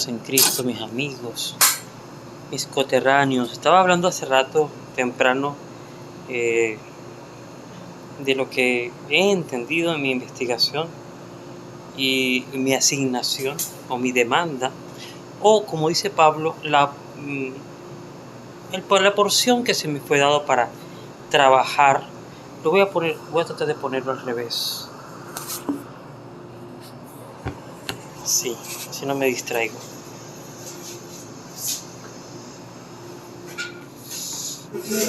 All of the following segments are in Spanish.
En Cristo, mis amigos, mis coterráneos. Estaba hablando hace rato, temprano, de lo que he entendido en mi investigación y mi asignación o mi demanda, o como dice Pablo, la porción que se me fue dado para trabajar. Voy a tratar de ponerlo al revés. Sí, si no me distraigo.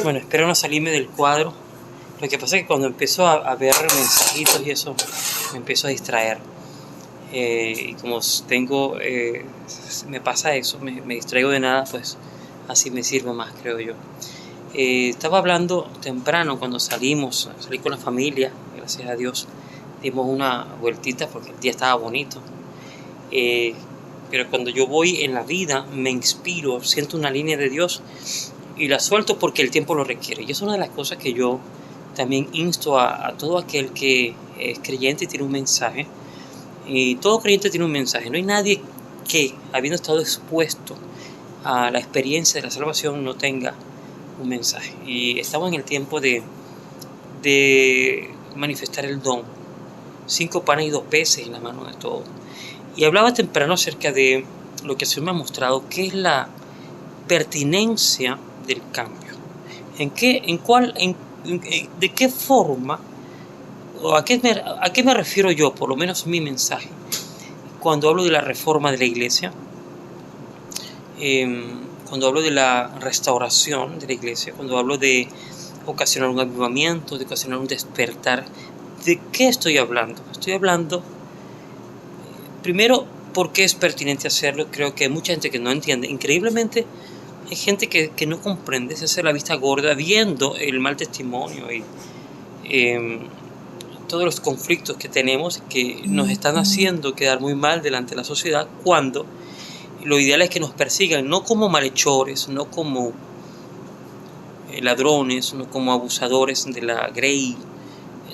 Bueno, espero no salirme del cuadro. Lo que pasa es que cuando empiezo a ver mensajitos y eso, me empiezo a distraer. Y como me pasa eso, me distraigo de nada, pues así me sirve más, creo yo. Estaba hablando temprano cuando salí con la familia, gracias a Dios. Dimos una vueltita porque el día estaba bonito. Pero cuando yo voy en la vida, me inspiro, siento una línea de Dios y la suelto porque el tiempo lo requiere. Y es una de las cosas que yo también insto a todo aquel que es creyente y tiene un mensaje. Y todo creyente tiene un mensaje. No hay nadie que, habiendo estado expuesto a la experiencia de la salvación, no tenga un mensaje. Y estamos en el tiempo de manifestar el don. 5 panes y 2 peces en la mano de todos. Y hablaba temprano acerca de lo que el Señor me ha mostrado, que es la pertinencia del cambio. ¿De qué forma, o a qué me refiero yo, por lo menos mi mensaje, cuando hablo de la reforma de la iglesia, cuando hablo de la restauración de la iglesia, cuando hablo de ocasionar un avivamiento, de ocasionar un despertar? ¿De qué estoy hablando? Estoy hablando, primero, por qué es pertinente hacerlo. Creo que hay mucha gente que no entiende. Increíblemente, hay gente que no comprende, se hace la vista gorda viendo el mal testimonio y todos los conflictos que tenemos que nos están haciendo quedar muy mal delante de la sociedad, cuando lo ideal es que nos persigan, no como malhechores, no como ladrones, no como abusadores de la Grey,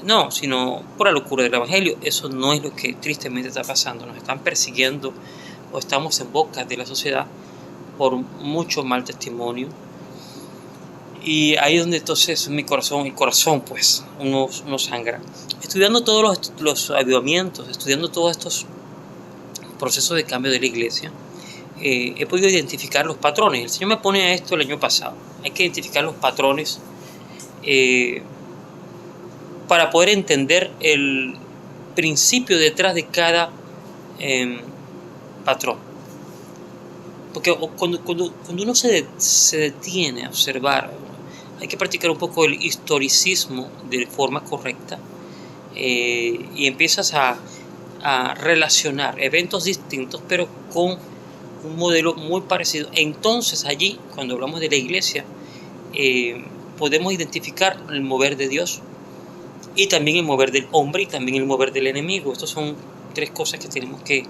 no, sino por la locura del Evangelio. Eso no es lo que tristemente está pasando. Nos están persiguiendo o estamos en boca de la sociedad por mucho mal testimonio. Y ahí es donde entonces el corazón pues uno sangra. Estudiando todos los avivamientos, estudiando todos estos procesos de cambio de la iglesia, he podido identificar los patrones. El Señor me pone a esto el año pasado. Hay que identificar los patrones para poder entender el principio detrás de cada patrón. Porque cuando uno se detiene a observar, hay que practicar un poco el historicismo de forma correcta, y empiezas a relacionar eventos distintos pero con un modelo muy parecido. Entonces allí, cuando hablamos de la iglesia, podemos identificar el mover de Dios y también el mover del hombre y también el mover del enemigo. Estas son 3 cosas que tenemos que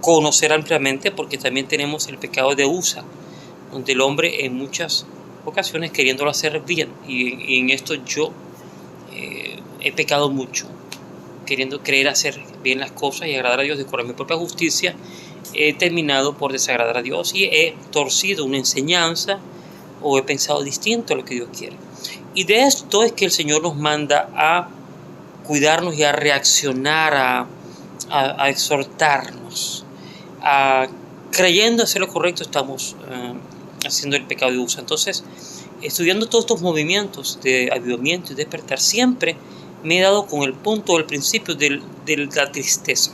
conocer ampliamente, porque también tenemos el pecado de Usa, donde el hombre en muchas ocasiones queriéndolo hacer bien, y en esto yo he pecado mucho, queriendo creer hacer bien las cosas y agradar a Dios de acuerdo a mi propia justicia. He terminado por desagradar a Dios y he torcido una enseñanza o he pensado distinto a lo que Dios quiere. Y de esto es que el Señor nos manda a cuidarnos y a reaccionar, a exhortarnos. Creyendo hacer lo correcto, estamos haciendo el pecado de Usa. Entonces, estudiando todos estos movimientos de avivamiento y despertar, siempre me he dado con el punto, el principio de la tristeza.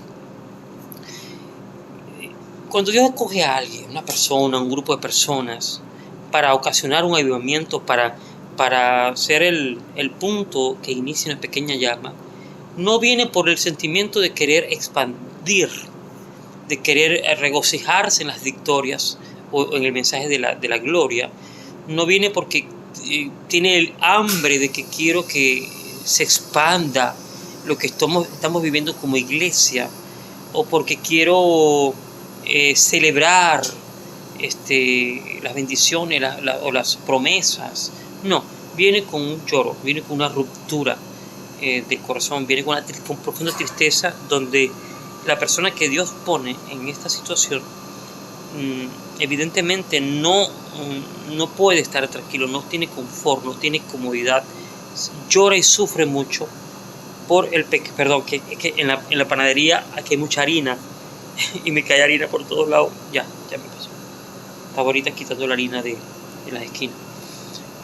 Cuando Dios escoge a alguien, una persona, un grupo de personas, para ocasionar un avivamiento, para ser el punto que inicie una pequeña llama, no viene por el sentimiento de querer expandir, de querer regocijarse en las victorias o en el mensaje de la gloria. No viene porque tiene el hambre de que quiero que se expanda lo que estamos viviendo como iglesia, o porque quiero celebrar las bendiciones o las promesas. No, viene con un lloro, viene con una ruptura del corazón, viene con profunda tristeza, donde la persona que Dios pone en esta situación evidentemente no puede estar tranquilo, no tiene confort, no tiene comodidad, llora y sufre mucho por el perdón, que en la panadería aquí hay mucha harina y me cae harina por todos lados. Ya me pasó. Estaba ahorita quitando la harina de las esquinas.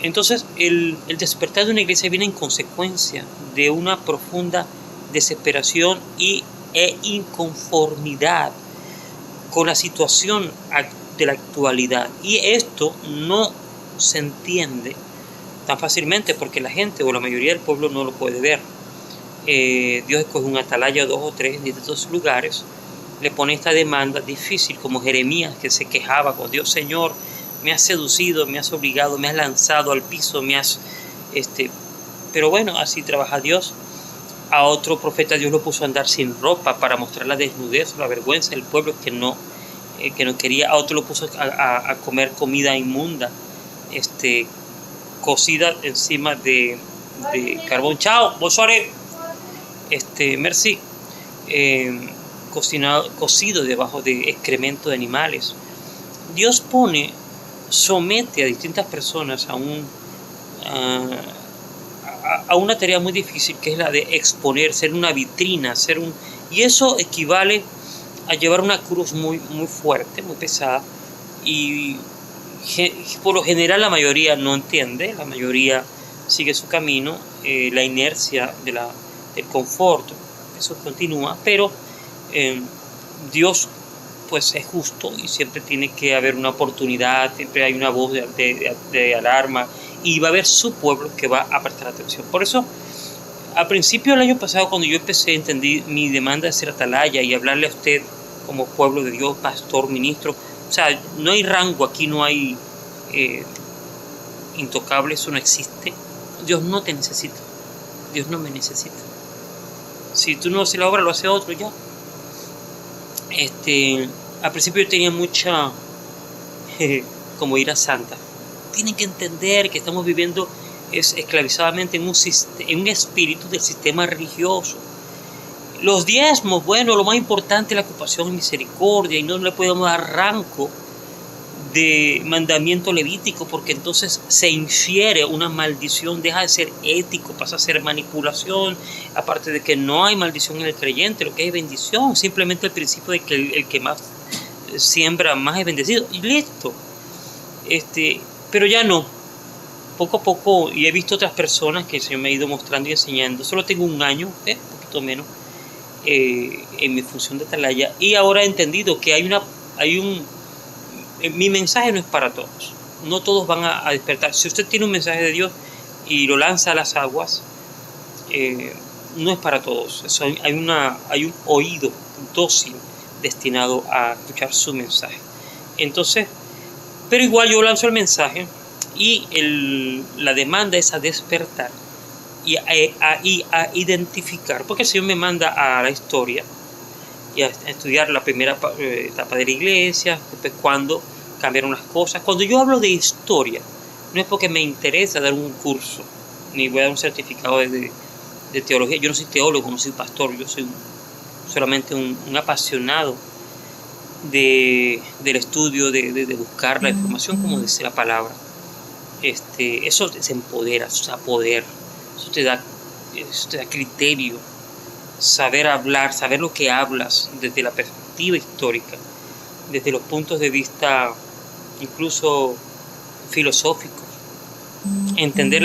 Entonces el despertar de una iglesia viene en consecuencia de una profunda desesperación e inconformidad con la situación de la actualidad, y esto no se entiende tan fácilmente porque la gente o la mayoría del pueblo no lo puede ver. Dios escoge un atalaya, 2 o 3 de estos lugares, le pone esta demanda difícil, como Jeremías, que se quejaba con Dios: Señor, me has seducido, me has obligado, me has lanzado al piso, pero bueno, así trabaja Dios. A otro profeta Dios lo puso a andar sin ropa para mostrar la desnudez, la vergüenza del pueblo que no quería. A otro lo puso a comer comida inmunda, cocida encima de carbón. Chao, bonsoir. Merci. Cocido debajo de excremento de animales. Dios somete a distintas personas a una tarea muy difícil, que es la de exponer, ser una vitrina, y eso equivale a llevar una cruz muy, muy fuerte, muy pesada, y por lo general la mayoría no entiende, la mayoría sigue su camino, la inercia del confort, eso continúa, pero Dios pues es justo y siempre tiene que haber una oportunidad, siempre hay una voz de alarma, y va a haber su pueblo que va a prestar atención. Por eso, al principio del año pasado, cuando yo empecé, entendí mi demanda de ser atalaya y hablarle a usted como pueblo de Dios, pastor, ministro. O sea, no hay rango aquí, no hay intocable, eso no existe. Dios no te necesita, Dios no me necesita. Si tú no haces la obra, lo hace otro ya. Al principio yo tenía mucha como ira santa. Tienen que entender que estamos viviendo esclavizadamente en un espíritu del sistema religioso. Los diezmos, bueno, lo más importante es la ocupación y misericordia, y no le podemos dar rango de mandamiento levítico, porque entonces se infiere una maldición, deja de ser ético, pasa a ser manipulación. Aparte de que no hay maldición en el creyente, lo que hay bendición, simplemente el principio de que el que más siembra más es bendecido, y listo. Pero ya no, poco a poco, y he visto otras personas que el Señor me ha ido mostrando y enseñando. Solo tengo un año, un poquito menos, en mi función de atalaya, y ahora he entendido que mi mensaje no es para todos, no todos van a despertar. Si usted tiene un mensaje de Dios y lo lanza a las aguas, no es para todos. Hay un oído dócil destinado a escuchar su mensaje. Entonces, pero igual yo lanzo el mensaje, y la demanda es a despertar y a identificar, porque el Señor me manda a la historia y a estudiar la primera etapa de la iglesia, después cuando cambiaron las cosas. Cuando yo hablo de historia, no es porque me interesa dar un curso, ni voy a dar un certificado de teología. Yo no soy teólogo, no soy pastor, yo soy solamente un apasionado del estudio, de buscar la información, como dice la palabra. Eso te empodera, eso te da poder, eso te da criterio, saber hablar, saber lo que hablas desde la perspectiva histórica, desde los puntos de vista incluso filosóficos, entender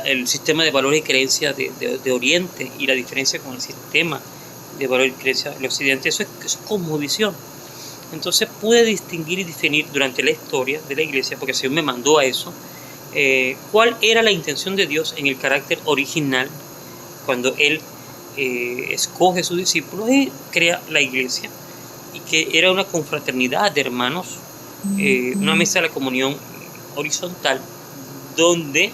el sistema de valores y creencias de Oriente y la diferencia con el sistema de valores y creencias del Occidente. Eso es cosmovisión. Entonces pude distinguir y definir durante la historia de la iglesia, porque el Señor me mandó a eso, cuál era la intención de Dios en el carácter original, cuando Él escoge a sus discípulos y crea la iglesia, y que era una confraternidad de hermanos, una mesa de la comunión horizontal, donde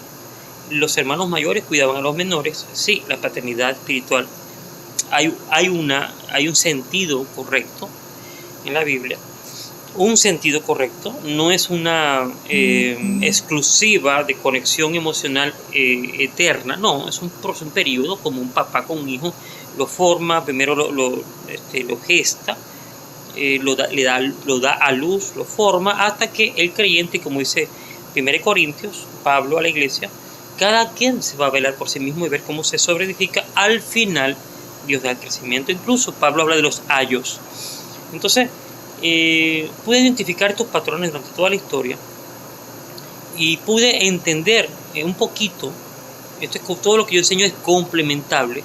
los hermanos mayores cuidaban a los menores. Sí, la paternidad espiritual. Hay un sentido correcto en la Biblia, un sentido correcto, no es una exclusiva de conexión emocional eterna, no, es un periodo, como un papá con un hijo, lo forma, primero lo gesta, lo da a luz, lo forma, hasta que el creyente, como dice 1 Corintios, Pablo a la iglesia, cada quien se va a velar por sí mismo y ver cómo se sobreedifica. Al final, Dios da el crecimiento. Incluso Pablo habla de los ayos. Entonces, pude identificar estos patrones durante toda la historia y pude entender un poquito. Todo lo que yo enseño es complementable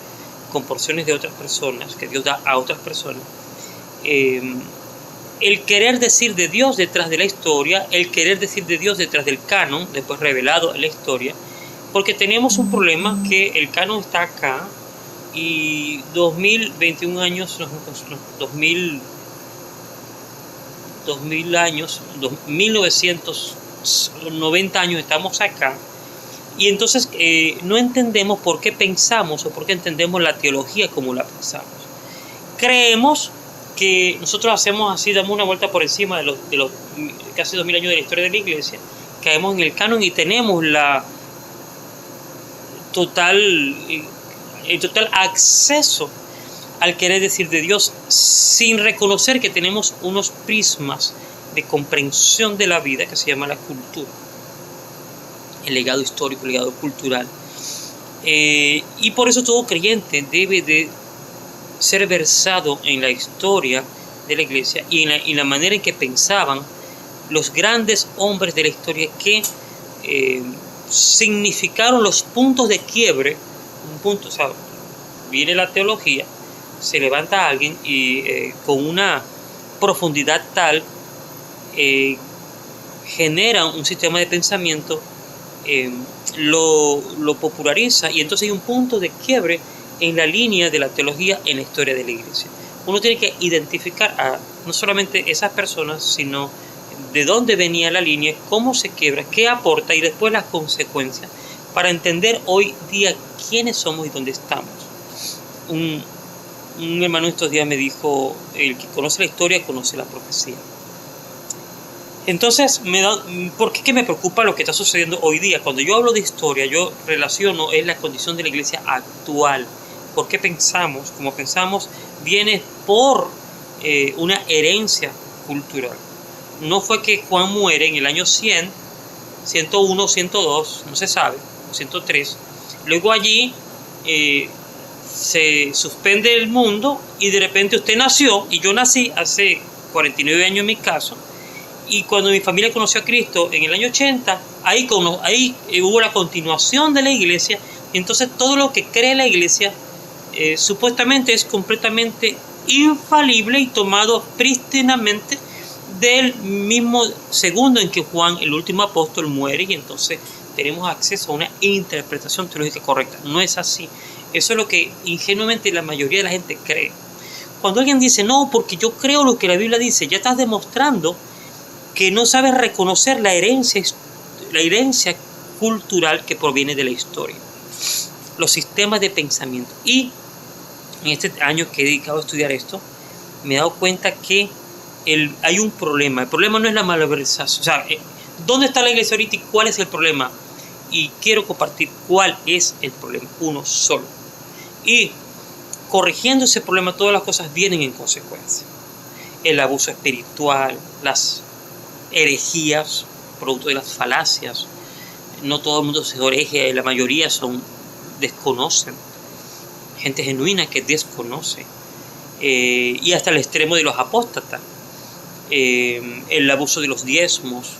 con porciones de otras personas, que Dios da a otras personas. El querer decir de Dios detrás de la historia, el querer decir de Dios detrás del canon, después revelado en la historia, porque tenemos un problema que el canon está acá y 2021 años, 2000 años, 1990 años estamos acá. Y entonces no entendemos por qué pensamos o por qué entendemos la teología como la pensamos. Creemos que nosotros hacemos así, damos una vuelta por encima de los casi 2000 años de la historia de la iglesia, caemos en el canon y tenemos el total acceso al querer decir de Dios, sin reconocer que tenemos unos prismas de comprensión de la vida que se llama la cultura. El legado histórico, el legado cultural. Y por eso todo creyente debe de ser versado en la historia de la iglesia y en la manera en que pensaban los grandes hombres de la historia que significaron los puntos de quiebre. O sea, viene la teología, se levanta alguien y con una profundidad tal genera un sistema de pensamiento, lo populariza, y entonces hay un punto de quiebre en la línea de la teología en la historia de la iglesia. Uno tiene que identificar no solamente esas personas, sino de dónde venía la línea, cómo se quiebra, qué aporta y después las consecuencias, para entender hoy día quiénes somos y dónde estamos. Un hermano estos días me dijo: el que conoce la historia conoce la profecía. Entonces, ¿por qué me preocupa lo que está sucediendo hoy día? Cuando yo hablo de historia, yo relaciono es la condición de la iglesia actual. ¿Por qué pensamos como pensamos? Viene por una herencia cultural. No fue que Juan muere en el año 100, 101, 102, no se sabe, 103. Luego allí se suspende el mundo y de repente usted nació, y yo nací hace 49 años en mi caso. Y cuando mi familia conoció a Cristo en el año 80, ahí hubo la continuación de la iglesia. Y entonces todo lo que cree la iglesia supuestamente es completamente infalible y tomado prístinamente del mismo segundo en que Juan, el último apóstol, muere, y entonces tenemos acceso a una interpretación teológica correcta. No es así. Eso es lo que ingenuamente la mayoría de la gente cree. Cuando alguien dice: no, porque yo creo lo que la Biblia dice, ya estás demostrando que no sabes reconocer la herencia cultural que proviene de la historia, los sistemas de pensamiento. Y en este año que he dedicado a estudiar esto, me he dado cuenta que hay un problema. El problema no es la malversación. O sea, ¿dónde está la iglesia ahorita y cuál es el problema? Y quiero compartir cuál es el problema, uno solo. Y corrigiendo ese problema, todas las cosas vienen en consecuencia. El abuso espiritual, las herejías, producto de las falacias. No todo el mundo se hereje, la mayoría desconocen. Gente genuina que desconoce. Y hasta el extremo de los apóstatas. El abuso de los diezmos,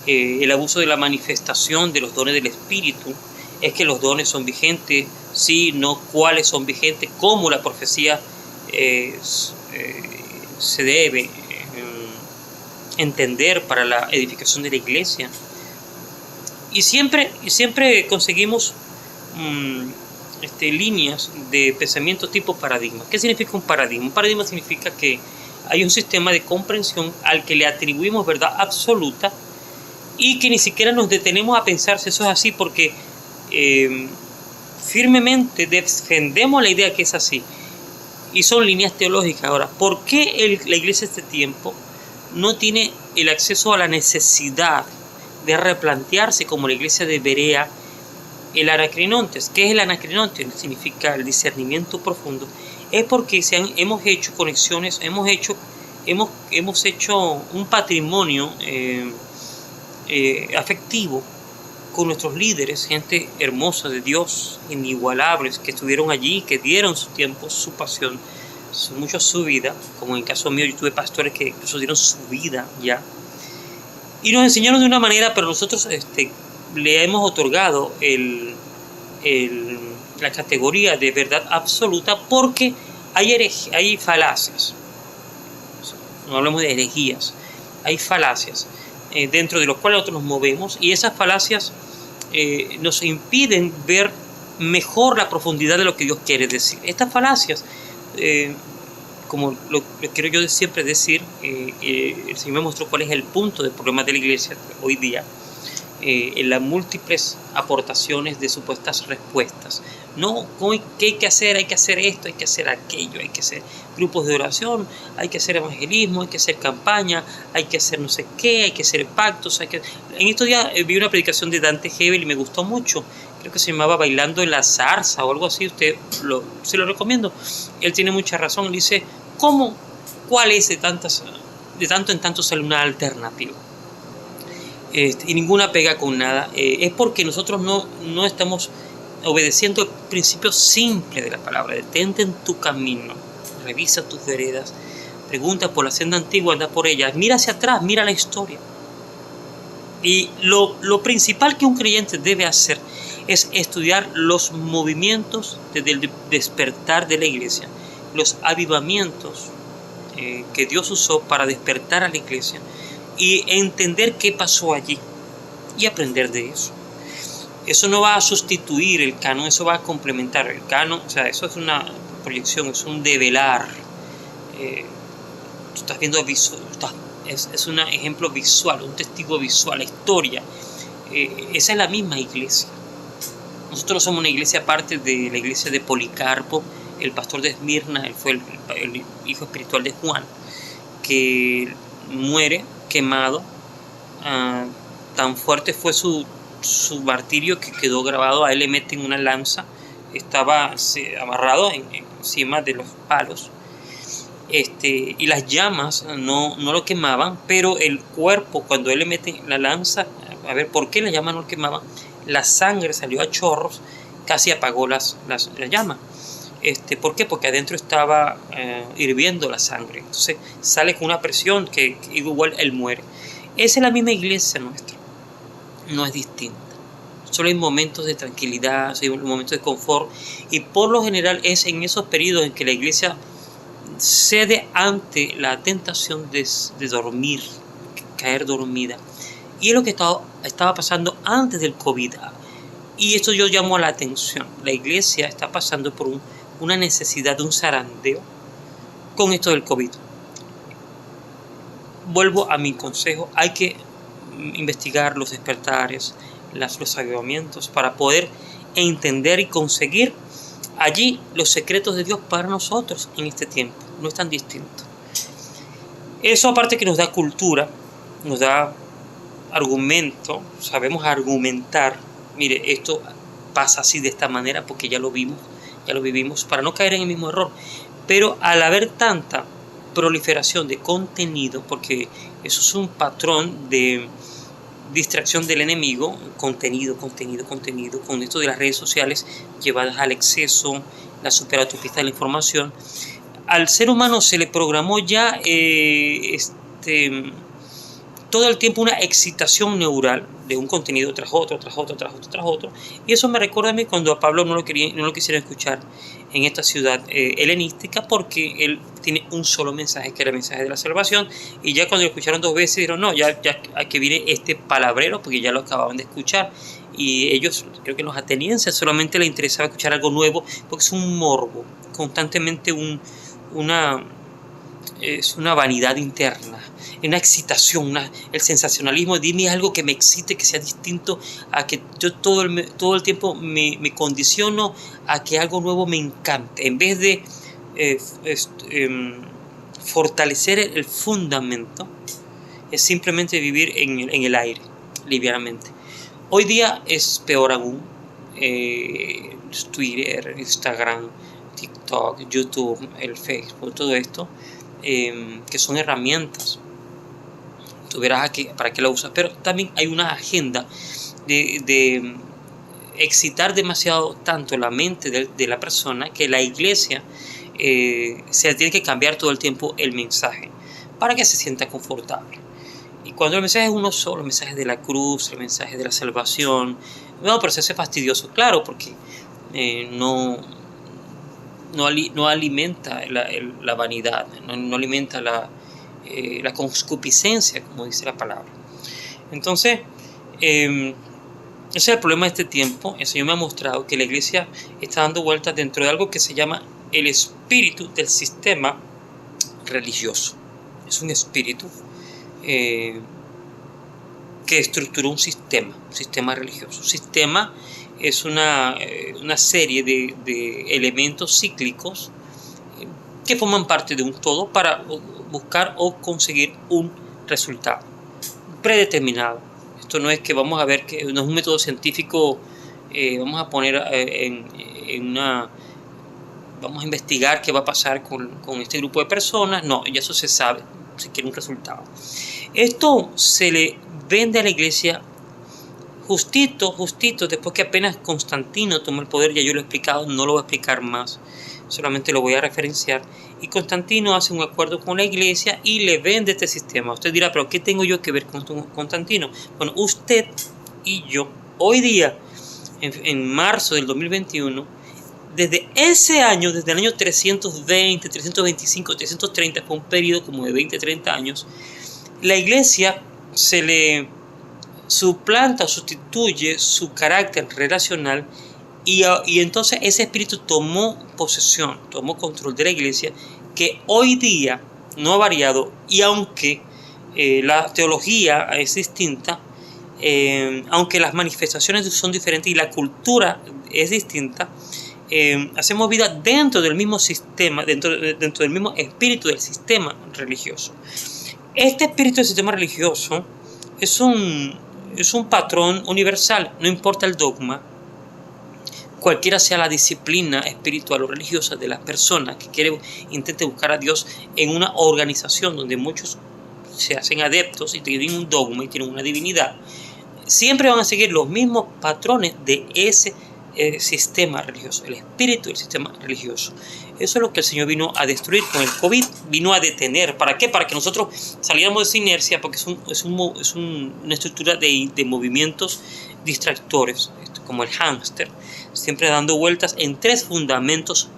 el abuso de la manifestación de los dones del Espíritu. Es que los dones son vigentes, sí, no, cuáles son vigentes, cómo la profecía se debe entender para la edificación de la iglesia. Y siempre conseguimos líneas de pensamiento tipo paradigma. ¿Qué significa un paradigma? Un paradigma significa que hay un sistema de comprensión al que le atribuimos verdad absoluta y que ni siquiera nos detenemos a pensar si eso es así, porque firmemente defendemos la idea que es así. Y son líneas teológicas. Ahora, ¿por qué la iglesia de este tiempo no tiene el acceso a la necesidad de replantearse como la iglesia de Berea el anacrinontes? ¿Qué es el anacrinontes? Significa el discernimiento profundo. Es porque hemos hecho conexiones, hemos hecho hemos hecho un patrimonio afectivo con nuestros líderes, gente hermosa de Dios, inigualables, que estuvieron allí, que dieron su tiempo, su pasión, mucho su vida. Como en el caso mío, yo tuve pastores que incluso dieron su vida ya. Y nos enseñaron de una manera, pero nosotros le hemos otorgado la categoría de verdad absoluta, porque hay falacias. No hablemos de herejías, hay falacias dentro de los cuales nosotros nos movemos, y esas falacias nos impiden ver mejor la profundidad de lo que Dios quiere decir. Estas falacias, como lo quiero yo siempre decir, el Señor me mostró cuál es el punto del problema de la iglesia hoy día, en las múltiples aportaciones de supuestas respuestas. No, ¿qué hay que hacer? Hay que hacer esto, hay que hacer aquello, hay que hacer grupos de oración, hay que hacer evangelismo, hay que hacer campaña, hay que hacer no sé qué, hay que hacer pactos. En estos días vi una predicación de Dante Gebel y me gustó mucho. Creo que se llamaba Bailando en la Zarza o algo así. Se lo recomiendo. Él tiene mucha razón. Él dice, ¿cuál es de tanto en tanto sale una alternativa? Y ninguna pega con nada. Es porque nosotros no estamos obedeciendo el principio simple de la palabra. Detente en tu camino, revisa tus veredas, pregunta por la senda antigua, anda por ella, mira hacia atrás, mira la historia. Y lo principal que un creyente debe hacer es estudiar los movimientos desde el despertar de la iglesia, los avivamientos que Dios usó para despertar a la iglesia, y entender qué pasó allí y aprender de eso. Eso no va a sustituir el canon, eso va a complementar el canon. O sea, eso es una proyección, es un develar. Tú estás viendo es un ejemplo visual, un testigo visual, la historia. Esa es la misma iglesia. Nosotros somos una iglesia aparte de la iglesia de Policarpo, el pastor de Esmirna. Él fue el hijo espiritual de Juan, que muere quemado. Tan fuerte fue su martirio que quedó grabado. A él le meten una lanza, estaba amarrado encima de los palos, y las llamas no lo quemaban, pero el cuerpo, cuando él le mete la lanza, a ver por qué las llamas no lo quemaban, la sangre salió a chorros, casi apagó las llamas. ¿Por qué? Porque adentro estaba hirviendo la sangre. Entonces sale con una presión que igual él muere. Esa es la misma iglesia nuestra, no es distinta. Solo hay momentos de tranquilidad, hay momentos de confort, y por lo general es en esos periodos en que la iglesia cede ante la tentación de dormir, caer dormida. Y es lo que estaba pasando antes del COVID. Y esto yo llamo la atención. La iglesia está pasando por una necesidad de un zarandeo con esto del COVID. Vuelvo a mi consejo, hay que investigar los despertares, los avivamientos, para poder entender y conseguir allí los secretos de Dios para nosotros en este tiempo. No es tan distinto. Eso, aparte que nos da cultura, nos da argumento, sabemos argumentar. Mire, esto pasa así de esta manera porque ya lo vivimos, para no caer en el mismo error. Pero al haber tanta proliferación de contenido, porque eso es un patrón de distracción del enemigo, contenido, con esto de las redes sociales llevadas al exceso, la superautopista de la información, al ser humano se le programó ya todo el tiempo una excitación neural de un contenido tras otro, y eso me recuerda a mí cuando a Pablo no lo quisieron escuchar en esta ciudad helenística, porque él tiene un solo mensaje, que era el mensaje de la salvación, y ya cuando lo escucharon 2 veces dijeron, no, ya aquí viene este palabrero, porque ya lo acababan de escuchar, y ellos, creo que los atenienses, solamente les interesaba escuchar algo nuevo, porque es un morbo, constantemente es una vanidad interna, una excitación, el sensacionalismo. Dime algo que me excite, que sea distinto, a que yo todo el tiempo me condiciono a que algo nuevo me encante, en vez de fortalecer el fundamento, es simplemente vivir en el aire, livianamente. Hoy día es peor aún. Twitter, Instagram, TikTok, YouTube, el Facebook, todo esto que son herramientas. Tú verás aquí para qué la usas, pero también hay una agenda de excitar demasiado tanto la mente de la persona que la iglesia se tiene que cambiar todo el tiempo el mensaje para que se sienta confortable. Y cuando el mensaje es uno solo, el mensaje de la cruz, el mensaje de la salvación, no, pero se hace fastidioso, claro, porque no alimenta la vanidad, no alimenta la concupiscencia, como dice la palabra. Entonces, ese es el problema de este tiempo. El Señor me ha mostrado que la iglesia está dando vueltas dentro de algo que se llama el espíritu del sistema religioso. Es un espíritu que estructuró un sistema religioso. Un sistema es una serie de elementos cíclicos que forman parte de un todo para buscar o conseguir un resultado predeterminado. Esto no es que vamos a ver, que no es un método científico, vamos a poner vamos a investigar qué va a pasar con este grupo de personas. No, ya eso se sabe, se quiere un resultado. Esto se le vende a la iglesia justito, después que apenas Constantino tomó el poder. Ya yo lo he explicado, no lo voy a explicar más, solamente lo voy a referenciar. Y Constantino hace un acuerdo con la iglesia y le vende este sistema. Usted dirá, pero ¿qué tengo yo que ver con Constantino? Bueno, usted y yo, hoy día, en marzo del 2021, desde ese año, desde el año 320, 325, 330, fue un periodo como de 20, 30 años, la iglesia se le suplanta o sustituye su carácter relacional y entonces ese espíritu tomó posesión, tomó control de la iglesia, que hoy día no ha variado, y aunque la teología es distinta, aunque las manifestaciones son diferentes y la cultura es distinta, hacemos vida dentro del mismo sistema, dentro del mismo espíritu del sistema religioso. Este espíritu del sistema religioso es un patrón universal, no importa el dogma, cualquiera sea la disciplina espiritual o religiosa de las personas que intenten buscar a Dios en una organización donde muchos se hacen adeptos y tienen un dogma y tienen una divinidad, siempre van a seguir los mismos patrones de ese sistema religioso, el espíritu del sistema religioso. Eso es lo que el Señor vino a destruir con el COVID, vino a detener. ¿Para qué? Para que nosotros saliéramos de esa inercia, porque es una estructura de movimientos distractores, como el hámster, siempre dando vueltas en tres fundamentos,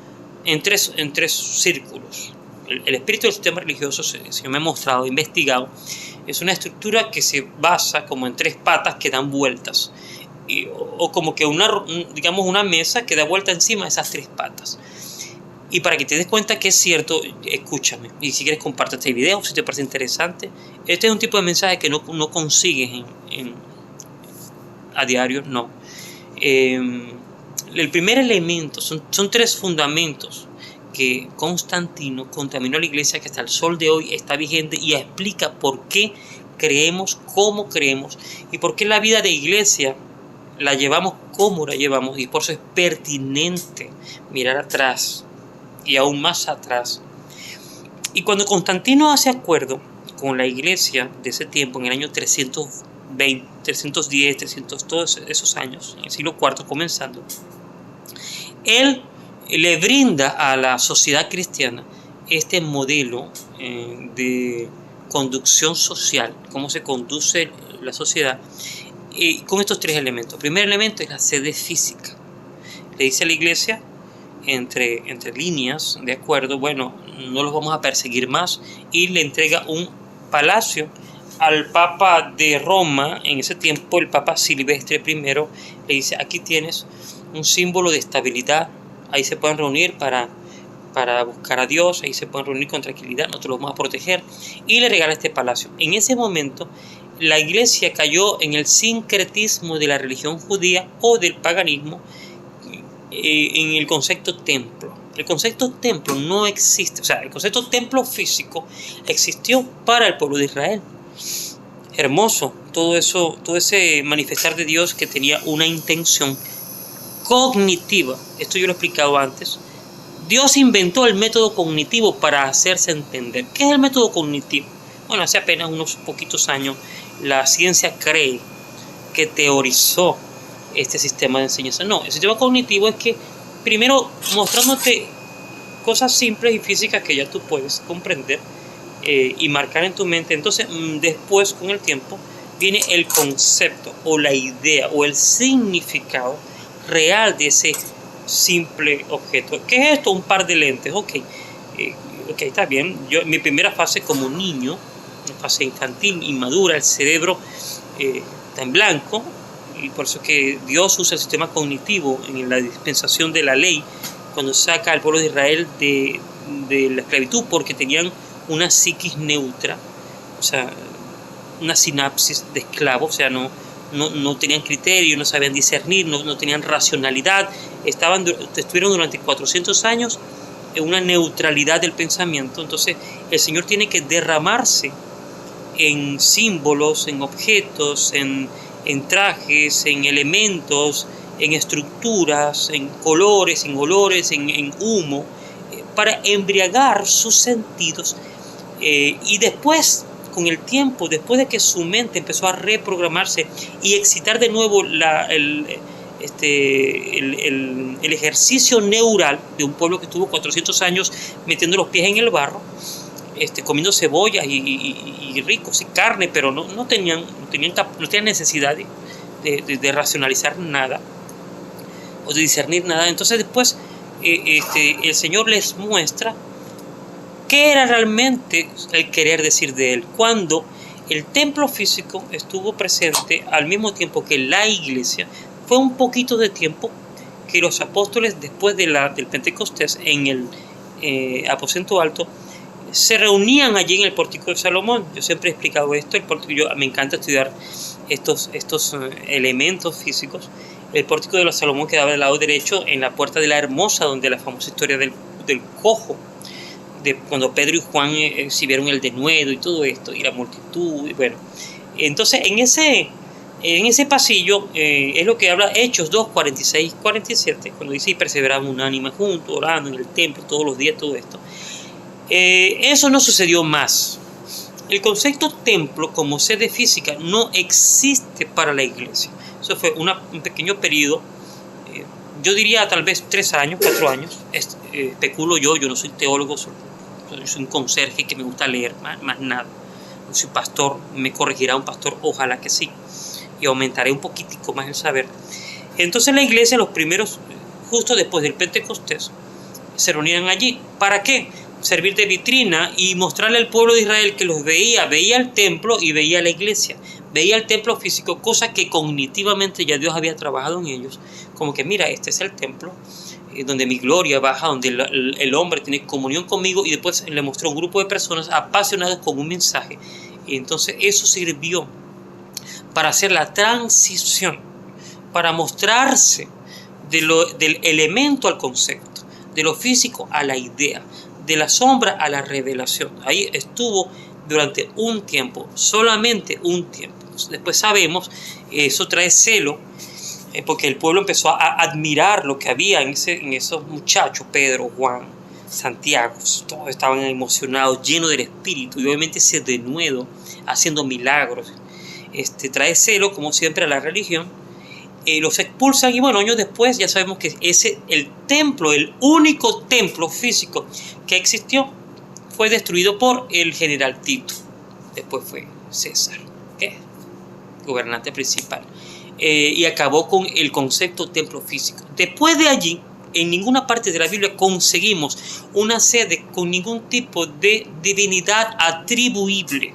en tres círculos. El espíritu del sistema religioso, el Señor me ha mostrado, investigado, es una estructura que se basa como en tres patas que dan vueltas, o como que una mesa que da vuelta encima de esas tres patas. Y para que te des cuenta que es cierto, escúchame, y si quieres comparte este video si te parece interesante. Este es un tipo de mensaje que no consigues a diario, no. El primer elemento, son tres fundamentos que Constantino contaminó a la iglesia, que hasta el sol de hoy está vigente y explica por qué creemos como creemos y por qué la vida de iglesia la llevamos como la llevamos, y por eso es pertinente mirar atrás y aún más atrás. Y cuando Constantino hace acuerdo con la iglesia de ese tiempo, en el año 320, 310, 300, todos esos años, en el siglo IV comenzando, él le brinda a la sociedad cristiana este modelo de conducción social, cómo se conduce la sociedad, con estos tres elementos. El primer elemento es la sede física. Le dice a la iglesia, entre líneas de acuerdo, bueno, no los vamos a perseguir más, y le entrega un palacio al Papa de Roma. En ese tiempo el Papa Silvestre I le dice, aquí tienes un símbolo de estabilidad, ahí se pueden reunir para buscar a Dios, ahí se pueden reunir con tranquilidad, nosotros los vamos a proteger, y le regala este palacio. En ese momento la iglesia cayó en el sincretismo de la religión judía o del paganismo, en el concepto templo. El concepto templo no existe, o sea, el concepto templo físico existió para el pueblo de Israel. Hermoso, todo ese manifestar de Dios que tenía una intención cognitiva, esto yo lo he explicado antes, Dios inventó el método cognitivo para hacerse entender. ¿Qué es el método cognitivo? Bueno, hace apenas unos poquitos años la ciencia cree que teorizó este sistema de enseñanza. No, el sistema cognitivo es que primero mostrándote cosas simples y físicas que ya tú puedes comprender y marcar en tu mente. Entonces, después con el tiempo viene el concepto o la idea o el significado real de ese simple objeto. ¿Qué es esto? Un par de lentes. Ok, está bien. Yo, en mi primera fase como niño, una fase infantil, inmadura, el cerebro está en blanco, y por eso que Dios usa el sistema cognitivo en la dispensación de la ley cuando saca al pueblo de Israel de la esclavitud, porque tenían una psiquis neutra, o sea, una sinapsis de esclavo, o sea, no tenían criterio, no sabían discernir, no tenían racionalidad, estuvieron durante 400 años en una neutralidad del pensamiento. Entonces el Señor tiene que derramarse en símbolos, en objetos, en trajes, en elementos, en estructuras, en colores, en olores, en humo, para embriagar sus sentidos. Y después, con el tiempo, después de que su mente empezó a reprogramarse y excitar de nuevo el ejercicio neural de un pueblo que estuvo 400 años metiendo los pies en el barro, comiendo cebollas y ricos y carne, pero no tenían necesidad de racionalizar nada o de discernir nada. Entonces después el Señor les muestra qué era realmente el querer decir de Él, cuando el templo físico estuvo presente al mismo tiempo que la iglesia. Fue un poquito de tiempo que los apóstoles, después del Pentecostés, en el aposento alto, se reunían allí en el pórtico de Salomón. Yo siempre he explicado esto. Me encanta estudiar estos elementos físicos. El pórtico de los Salomón quedaba del lado derecho, en la puerta de la Hermosa, donde la famosa historia del cojo, de cuando Pedro y Juan exhibieron el denuedo y todo esto, y la multitud. Y bueno, entonces en ese pasillo es lo que habla Hechos 2, 46, 47, cuando dice: y perseveraban unánime juntos, orando en el templo todos los días, todo esto. Eso no sucedió más. El concepto templo como sede física no existe para la iglesia. Eso fue un pequeño periodo, yo diría tal vez 3 años, 4 años. Especulo yo no soy teólogo, soy un conserje que me gusta leer, más nada. No soy pastor, me corregirá un pastor, ojalá que sí, y aumentaré un poquitico más el saber. Entonces la iglesia, los primeros, justo después del Pentecostés, se reunían allí. ¿Para qué? Servir de vitrina y mostrarle al pueblo de Israel que los veía el templo y veía la iglesia, veía el templo físico, cosa que cognitivamente ya Dios había trabajado en ellos, como que mira, este es el templo donde mi gloria baja, donde el hombre tiene comunión conmigo. Y después le mostró un grupo de personas apasionadas con un mensaje, y entonces eso sirvió para hacer la transición, para mostrarse del elemento al concepto, de lo físico a la idea, de la sombra a la revelación. Ahí estuvo durante un tiempo, solamente un tiempo. Después sabemos, eso trae celo, porque el pueblo empezó a admirar lo que había en esos muchachos, Pedro, Juan, Santiago. Todos estaban emocionados, llenos del Espíritu, y obviamente ese denuedo, haciendo milagros. Trae celo, como siempre, a la religión. Los expulsan, y bueno, años después ya sabemos que el templo, el único templo físico que existió, fue destruido por el general Tito. Después fue César, gobernante principal, y acabó con el concepto templo físico. Después de allí, en ninguna parte de la Biblia conseguimos una sede con ningún tipo de divinidad atribuible.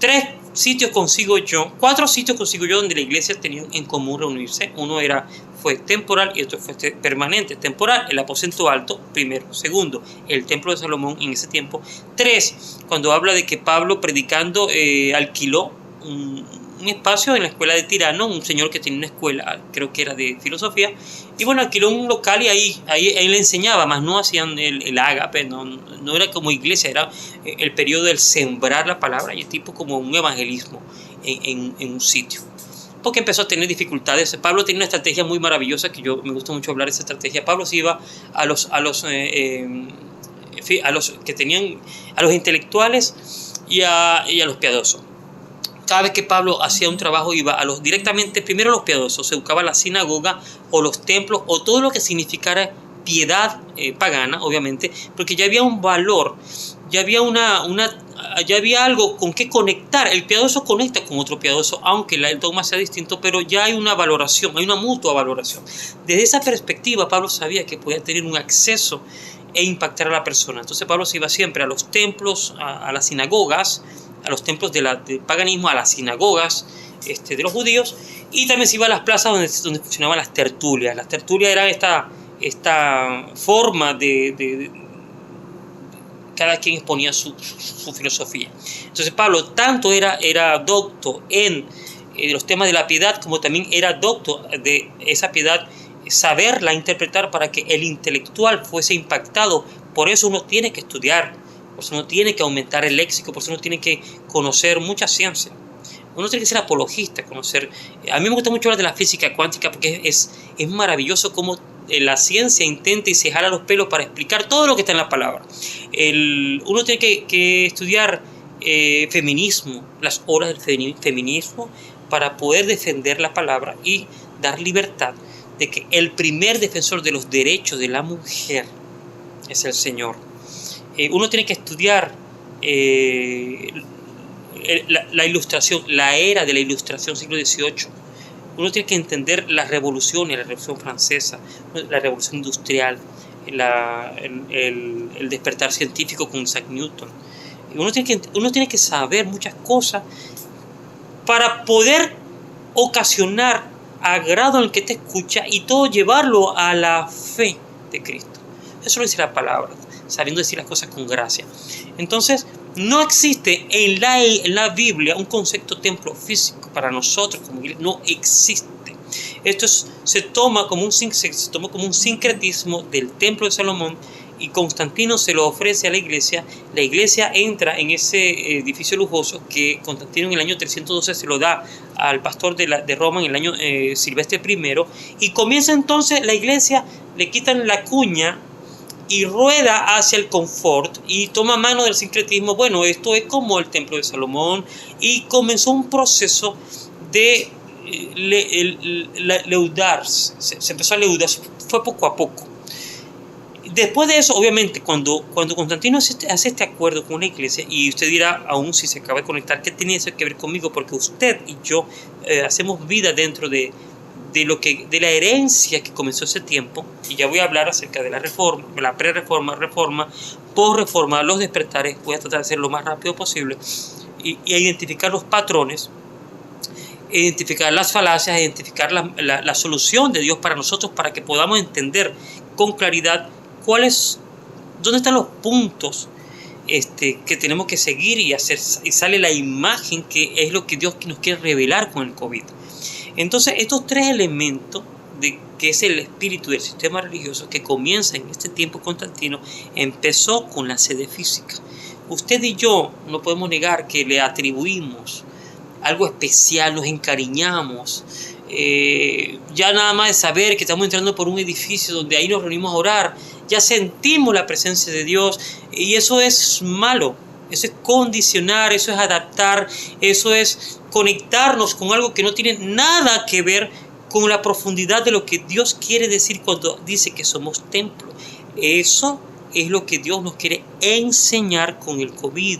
4 sitios consigo yo donde la iglesia tenía en común reunirse. Uno fue temporal y otro fue permanente. Temporal, el aposento alto, primero. Segundo, el templo de Salomón en ese tiempo. 3, cuando habla de que Pablo, predicando, alquiló un espacio en la escuela de Tirano, un señor que tenía una escuela, creo que era de filosofía, y bueno, alquiló un local y ahí le enseñaba, más no hacían el ágape, no era como iglesia, era el periodo del sembrar la palabra, y tipo como un evangelismo en un sitio. porque empezó a tener dificultades. Pablo tenía una estrategia muy maravillosa, que me gusta mucho hablar de esa estrategia. Pablo se iba a los que tenían, a los intelectuales y a los piadosos. Cada vez que Pablo hacía un trabajo iba directamente primero a los piadosos, se buscaba la sinagoga o los templos o todo lo que significara piedad pagana, obviamente, porque ya había un valor, ya había algo con que conectar. El piadoso conecta con otro piadoso, aunque el dogma sea distinto, pero ya hay una valoración, hay una mutua valoración. Desde esa perspectiva, Pablo sabía que podía tener un acceso e impactar a la persona. Entonces Pablo se iba siempre a los templos, a las sinagogas, a los templos del paganismo, a las sinagogas de los judíos, y también se iba a las plazas donde funcionaban las tertulias. Las tertulias eran esta forma de cada quien exponía su filosofía. Entonces Pablo tanto era docto en los temas de la piedad, como también era docto de esa piedad, saberla interpretar para que el intelectual fuese impactado. Por eso uno tiene que estudiar, por eso uno tiene que aumentar el léxico, por eso uno tiene que conocer mucha ciencia. Uno tiene que ser apologista, conocer. A mí me gusta mucho hablar de la física cuántica porque es maravilloso cómo la ciencia intenta y se jala los pelos para explicar todo lo que está en la palabra. Uno tiene que estudiar feminismo, las obras del feminismo, para poder defender la palabra y dar libertad de que el primer defensor de los derechos de la mujer es el Señor. Uno tiene que estudiar la ilustración, la era de la ilustración, siglo XVIII. Uno tiene que entender las revoluciones, la revolución francesa, la revolución industrial, el despertar científico con Isaac Newton. Uno tiene que saber muchas cosas para poder ocasionar agrado en el que te escucha y todo llevarlo a la fe de Cristo. Eso lo dice la palabra, sabiendo decir las cosas con gracia. Entonces, no existe en la Biblia un concepto templo físico para nosotros como iglesia. No existe. Esto se toma como un sincretismo del templo de Salomón, y Constantino se lo ofrece a la iglesia. La iglesia entra en ese edificio lujoso que Constantino en el año 312 se lo da al pastor de Roma en el año Silvestre I, y comienza entonces la iglesia, le quitan la cuña y rueda hacia el confort y toma mano del sincretismo. Bueno, esto es como el templo de Salomón, y comenzó un proceso de leudarse. Se empezó a leudar, fue poco a poco. Después de eso, obviamente, cuando Constantino hace este acuerdo con una iglesia, y usted dirá, aún si se acaba de conectar, ¿qué tiene eso que ver conmigo? Porque usted y yo hacemos vida dentro de la herencia que comenzó ese tiempo, y ya voy a hablar acerca de la reforma, la pre-reforma, reforma, post-reforma, los despertares. Voy a tratar de hacerlo lo más rápido posible y identificar los patrones, identificar las falacias, identificar la solución de Dios para nosotros, para que podamos entender con claridad dónde están los puntos que tenemos que seguir y hacer, y sale la imagen que es lo que Dios nos quiere revelar con el COVID. Entonces, estos tres elementos, que es el espíritu del sistema religioso que comienza en este tiempo constantino, empezó con la sede física. Usted y yo no podemos negar que le atribuimos algo especial, nos encariñamos. Ya nada más de saber que estamos entrando por un edificio donde ahí nos reunimos a orar, ya sentimos la presencia de Dios, y eso es malo. Eso es condicionar, eso es adaptar, eso es conectarnos con algo que no tiene nada que ver con la profundidad de lo que Dios quiere decir cuando dice que somos templo. Eso es lo que Dios nos quiere enseñar con el COVID.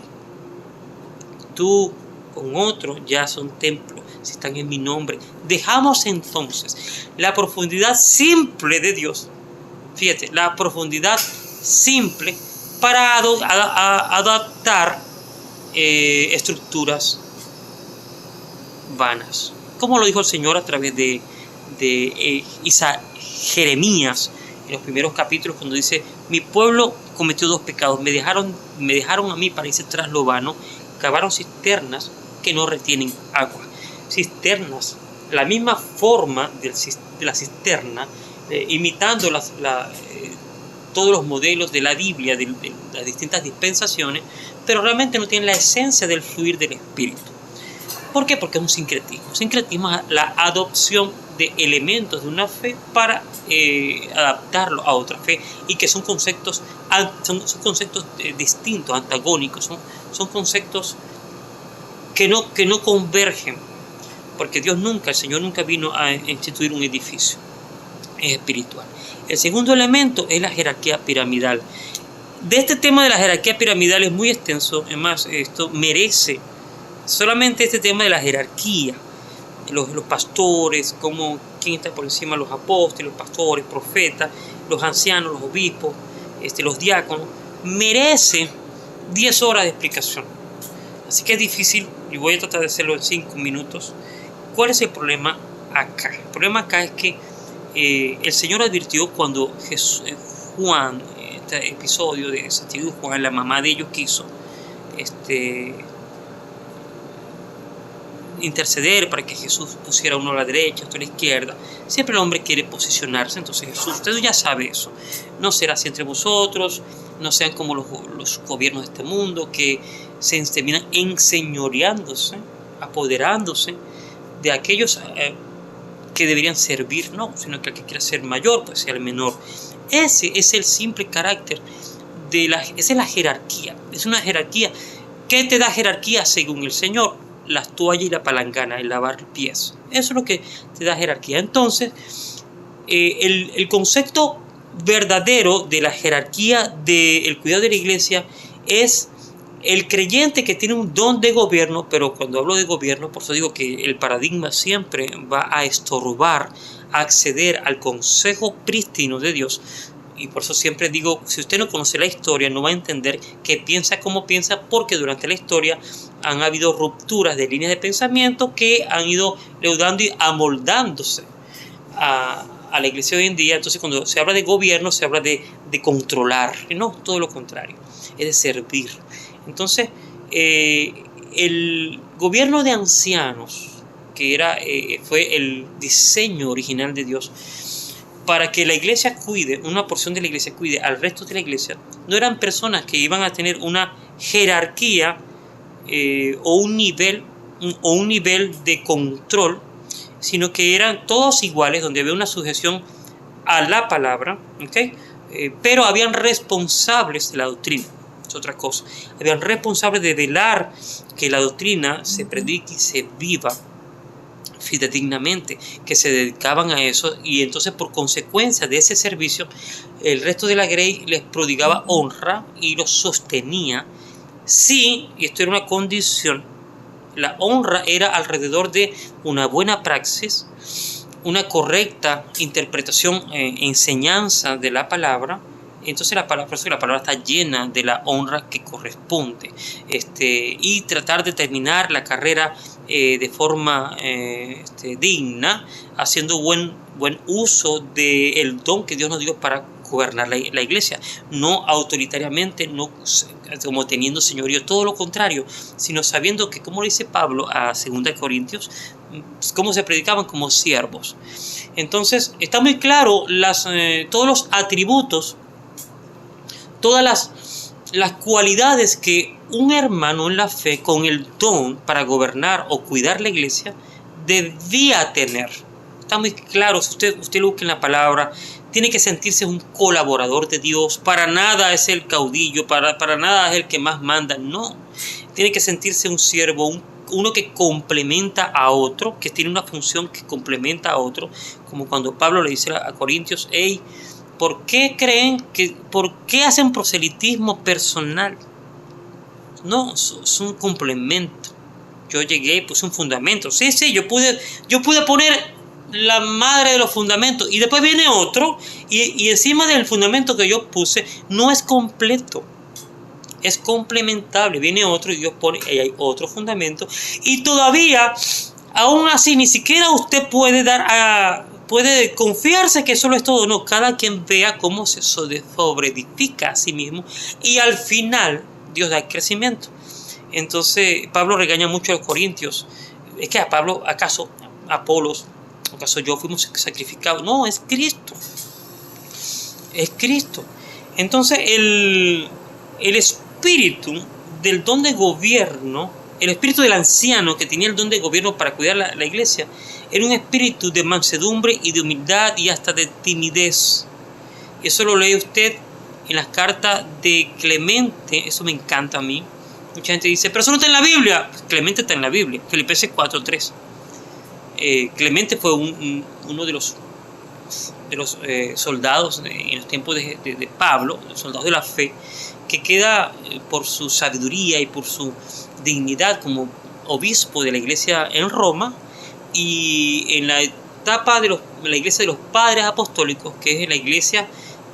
Tú con otro ya son templos, si están en mi nombre. Dejamos entonces la profundidad simple de Dios. Fíjate, la profundidad simple para adaptar estructuras vanas. Como lo dijo el Señor a través de Jeremías en los primeros capítulos, cuando dice: mi pueblo cometió dos pecados, me dejaron a mí para irse tras lo vano, cavaron cisternas que no retienen agua. Cisternas, la misma forma de la cisterna, imitando todos los modelos de la Biblia, de las distintas dispensaciones, pero realmente no tienen la esencia del fluir del Espíritu. ¿Por qué? Porque es un sincretismo. Sincretismo es la adopción de elementos de una fe para adaptarlo a otra fe, y que son conceptos distintos, antagónicos, son conceptos que no convergen, porque el Señor nunca vino a instituir un edificio espiritual. El segundo elemento es la jerarquía piramidal. De este tema de la jerarquía piramidal es muy extenso, además esto merece solamente este tema de la jerarquía, los pastores, quién está por encima, los apóstoles, los pastores, profetas, los ancianos, los obispos, los diáconos, merece 10 horas de explicación. Así que es difícil, y voy a tratar de hacerlo en 5 minutos. ¿Cuál es el problema acá? El problema acá es que el Señor advirtió cuando Juan, este episodio de Santiago y Juan, la mamá de ellos quiso interceder para que Jesús pusiera uno a la derecha, otro a la izquierda. Siempre el hombre quiere posicionarse. Entonces Jesús, usted ya sabe eso, no será así entre vosotros, no sean como los gobiernos de este mundo que se terminan enseñoreándose, apoderándose de aquellos que deberían servir, no, sino que el que quiera ser mayor pues sea el menor. Ese es el simple carácter esa es la jerarquía. Es una jerarquía. ¿Qué te da jerarquía según el Señor? Las toallas y la palangana, el lavar pies. Eso es lo que te da jerarquía. Entonces, el concepto verdadero de la jerarquía del cuidado de la iglesia es el creyente que tiene un don de gobierno. Pero cuando hablo de gobierno, por eso digo que el paradigma siempre va a estorbar a acceder al consejo prístino de Dios. Y por eso siempre digo, si usted no conoce la historia, no va a entender que piensa como piensa, porque durante la historia han habido rupturas de líneas de pensamiento que han ido leudando y amoldándose a la iglesia hoy en día. Entonces, cuando se habla de gobierno, se habla de controlar, no, todo lo contrario, es de servir. Entonces, el gobierno de ancianos, que fue el diseño original de Dios, para que la iglesia cuide, una porción de la iglesia cuide al resto de la iglesia, no eran personas que iban a tener una jerarquía o un nivel de control, sino que eran todos iguales, donde había una sujeción a la palabra, ¿okay? Pero habían responsables de la doctrina. Es otra cosa. Habían responsables de velar que la doctrina se predique y se viva fidedignamente, que se dedicaban a eso, y entonces por consecuencia de ese servicio el resto de la grey les prodigaba honra y los sostenía. Sí, y esto era una condición, la honra era alrededor de una buena praxis, una correcta interpretación, enseñanza de la palabra. Entonces la palabra está llena de la honra que corresponde, y tratar de terminar la carrera de forma digna, haciendo buen uso del don que Dios nos dio para gobernar la iglesia, no autoritariamente, no como teniendo señorío, todo lo contrario, sino sabiendo que, como dice Pablo a 2 Corintios, cómo se predicaban como siervos. Entonces está muy claro todos los atributos, todas las cualidades que un hermano en la fe con el don para gobernar o cuidar la iglesia debía tener. Está muy claro, si usted lo busca en la palabra, tiene que sentirse un colaborador de Dios. Para nada es el caudillo, para nada es el que más manda, no. Tiene que sentirse un siervo, uno que complementa a otro, que tiene una función que complementa a otro, como cuando Pablo le dice a Corintios: hey, ¿por qué hacen proselitismo personal? No, es un complemento. Yo llegué y puse un fundamento. Sí, yo pude poner la madre de los fundamentos, y después viene otro, y encima del fundamento que yo puse no es completo, es complementable. Viene otro y Dios pone, y hay otro fundamento, y todavía, aún así, ni siquiera usted puede confiarse que solo es todo. No, cada quien vea cómo se sobreedifica a sí mismo, y al final Dios da el crecimiento. Entonces Pablo regaña mucho a los corintios. Es que ¿acaso Apolos, acaso yo fuimos sacrificados? No, es Cristo. Es Cristo. Entonces el espíritu del don de gobierno El espíritu del anciano que tenía el don de gobierno para cuidar la iglesia era un espíritu de mansedumbre y de humildad y hasta de timidez. Y eso lo lee usted en las cartas de Clemente. Eso me encanta a mí. Mucha gente dice, pero eso no está en la Biblia. Clemente está en la Biblia, Filipenses 4:3. Clemente fue uno de los soldados en los tiempos de Pablo, soldados de la fe, que queda por su sabiduría y por su dignidad como obispo de la iglesia en Roma, y en la etapa de la iglesia de los padres apostólicos, que es la iglesia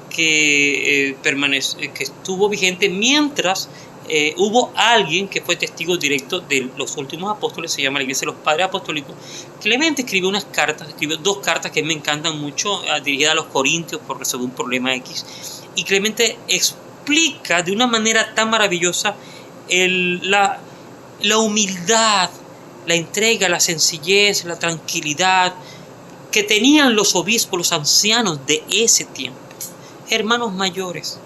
que estuvo vigente mientras hubo alguien que fue testigo directo de los últimos apóstoles, se llama la iglesia de los padres apostólicos. Clemente escribió escribió 2 cartas que me encantan mucho, dirigidas a los corintios por resolver un problema X, y Clemente explica de una manera tan maravillosa la humildad, la entrega, la sencillez, la tranquilidad que tenían los obispos, los ancianos de ese tiempo, hermanos mayores.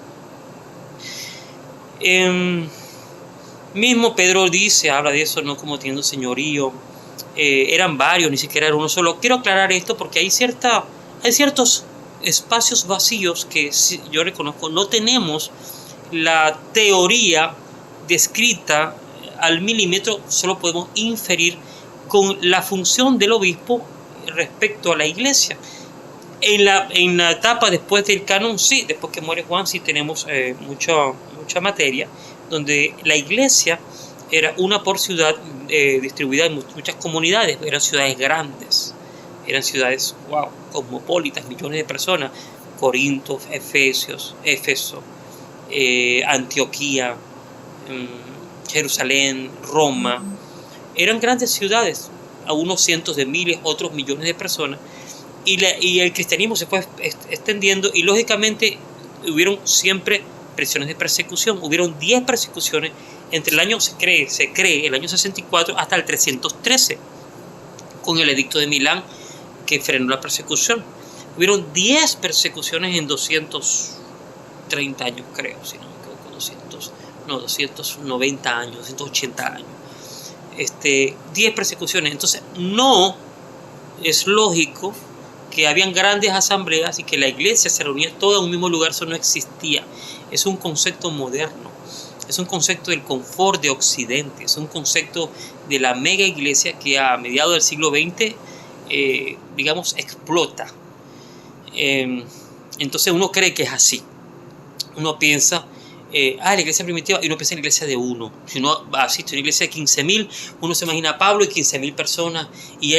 Mismo Pedro habla de eso, no como teniendo señorío. Eran varios, ni siquiera era uno solo. Quiero aclarar esto porque hay ciertos espacios vacíos que yo reconozco. No tenemos la teoría descrita al milímetro, solo podemos inferir con la función del obispo respecto a la iglesia. En la etapa después del canon, sí, después que muere Juan, sí tenemos mucha materia, donde la iglesia era una por ciudad, distribuida en muchas comunidades. Eran ciudades grandes, eran ciudades cosmopolitas, millones de personas. Corinto, Éfeso, Antioquía, Jerusalén, Roma. Eran grandes ciudades, a unos cientos de miles, otros millones de personas. Y el cristianismo se fue extendiendo, y lógicamente hubieron siempre presiones de persecución. Hubieron 10 persecuciones entre el año, se cree, el año 64 hasta el 313, con el edicto de Milán, que frenó la persecución. Hubieron 10 persecuciones en 230 años, creo, si no me equivoco, 290 años, 280 años. 10 persecuciones. Entonces, no es lógico que habían grandes asambleas y que la iglesia se reunía toda en un mismo lugar. Eso no existía. Es un concepto moderno, es un concepto del confort de Occidente, es un concepto de la mega iglesia que a mediados del siglo XX, explota. Entonces uno cree que es así. Uno piensa, la iglesia primitiva, y uno piensa en la iglesia de uno. Si uno asiste a una iglesia de 15.000, uno se imagina a Pablo y 15.000 personas, y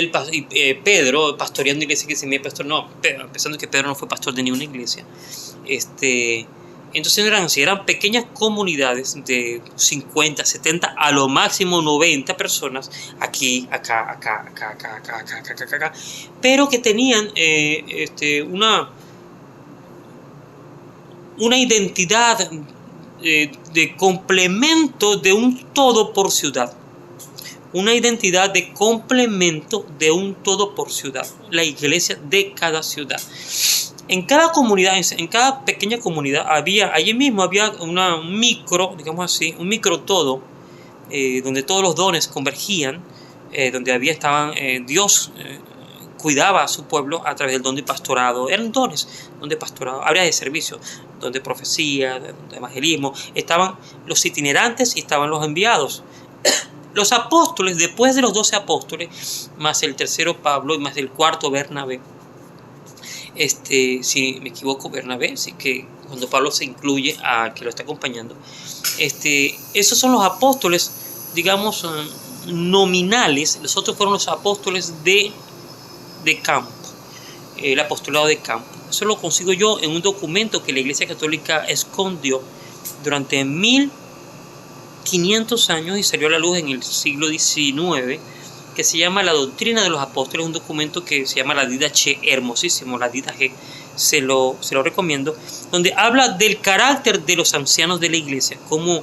Pedro pastoreando iglesia de 15.000 pastores. No, pensando que Pedro no fue pastor de ninguna iglesia. Entonces no eran así, eran pequeñas comunidades de 50, 70, a lo máximo 90 personas, aquí, acá, pero que tenían una identidad de complemento de un todo por ciudad. Una identidad de complemento de un todo por ciudad. La iglesia de cada ciudad. En cada comunidad, en cada pequeña comunidad, allí mismo había un micro todo, donde todos los dones convergían, donde Dios cuidaba a su pueblo a través del don de pastorado. Eran dones, don de pastorado, áreas de servicio, don de profecía, don de evangelismo. Estaban los itinerantes y estaban los enviados. Los apóstoles, después de los 12 apóstoles, más el tercero Pablo y más el cuarto Bernabé, si me equivoco, Bernabé, así que cuando Pablo se incluye a que lo está acompañando, esos son los apóstoles, digamos, nominales. Los otros fueron los apóstoles de campo, el apostolado de campo. Eso lo consigo yo en un documento que la Iglesia Católica escondió durante 1500 años y salió a la luz en el siglo XIX, que se llama La Doctrina de los Apóstoles, un documento que se llama la Didache, hermosísimo, la Didache, se lo recomiendo, donde habla del carácter de los ancianos de la iglesia, cómo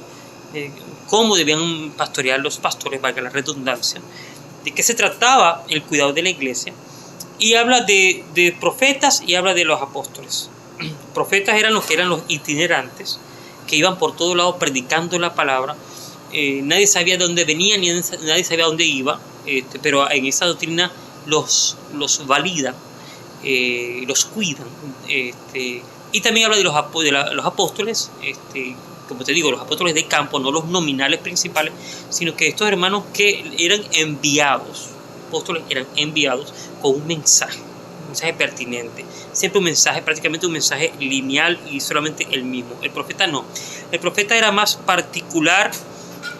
debían pastorear los pastores, valga la redundancia, de qué se trataba el cuidado de la iglesia, y habla de profetas y habla de los apóstoles. Profetas eran los itinerantes, que iban por todos lados predicando la palabra. nadie sabía de dónde venía ni nadie sabía dónde iba, pero en esa doctrina los validan, los cuidan. Y también habla de los apóstoles, como te digo, los apóstoles de campo, no los nominales principales, sino que estos hermanos que eran enviados, apóstoles eran enviados con un mensaje pertinente, siempre un mensaje, prácticamente un mensaje lineal y solamente el mismo. El profeta no, el profeta era más particular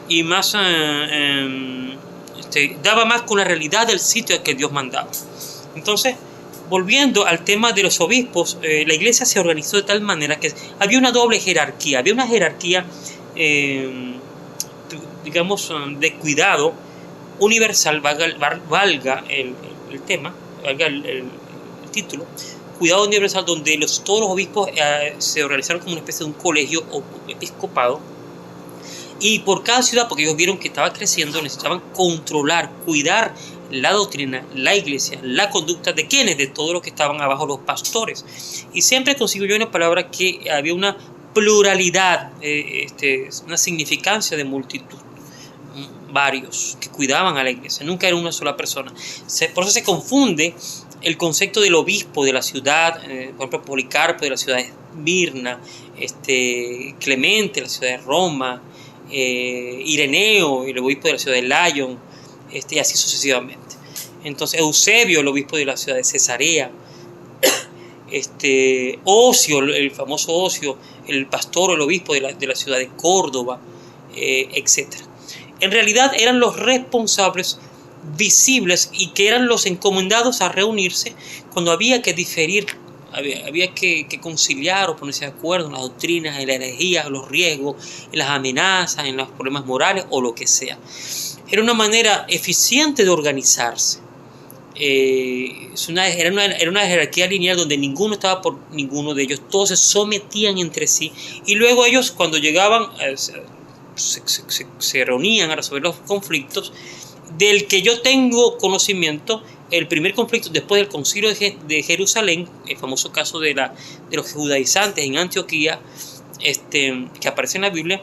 y más daba más con la realidad del sitio que Dios mandaba. Entonces, volviendo al tema de los obispos, la iglesia se organizó de tal manera que había una doble jerarquía. Había una jerarquía, digamos, de cuidado universal, valga el tema, valga el título, cuidado universal, donde todos los obispos se organizaron como una especie de un colegio o episcopado. Y por cada ciudad, porque ellos vieron que estaba creciendo, necesitaban controlar, cuidar la doctrina, la iglesia, la conducta de quienes, de todos los que estaban abajo, los pastores. Y siempre consigo yo una palabra que había una pluralidad, una significancia de multitud, varios que cuidaban a la iglesia, nunca era una sola persona. Por eso se confunde el concepto del obispo de la ciudad, por ejemplo Policarpo de la ciudad de Mirna, Clemente de la ciudad de Roma, Ireneo, el obispo de la ciudad de Lyon, y así sucesivamente. Entonces Eusebio, el obispo de la ciudad de Cesarea, Ocio, el famoso Ocio, el pastor o el obispo de la ciudad de Córdoba, etc. En realidad eran los responsables visibles y que eran los encomendados a reunirse cuando había que diferir, había que conciliar o ponerse de acuerdo en las doctrinas, en la herejía, en los riesgos, en las amenazas, en los problemas morales o lo que sea. Era una manera eficiente de organizarse. Era una jerarquía lineal donde ninguno estaba por ninguno de ellos, todos se sometían entre sí y luego ellos cuando llegaban se reunían a resolver los conflictos. Del que yo tengo conocimiento, el primer conflicto después del concilio de Jerusalén, el famoso caso de los judaizantes en Antioquía, que aparece en la Biblia,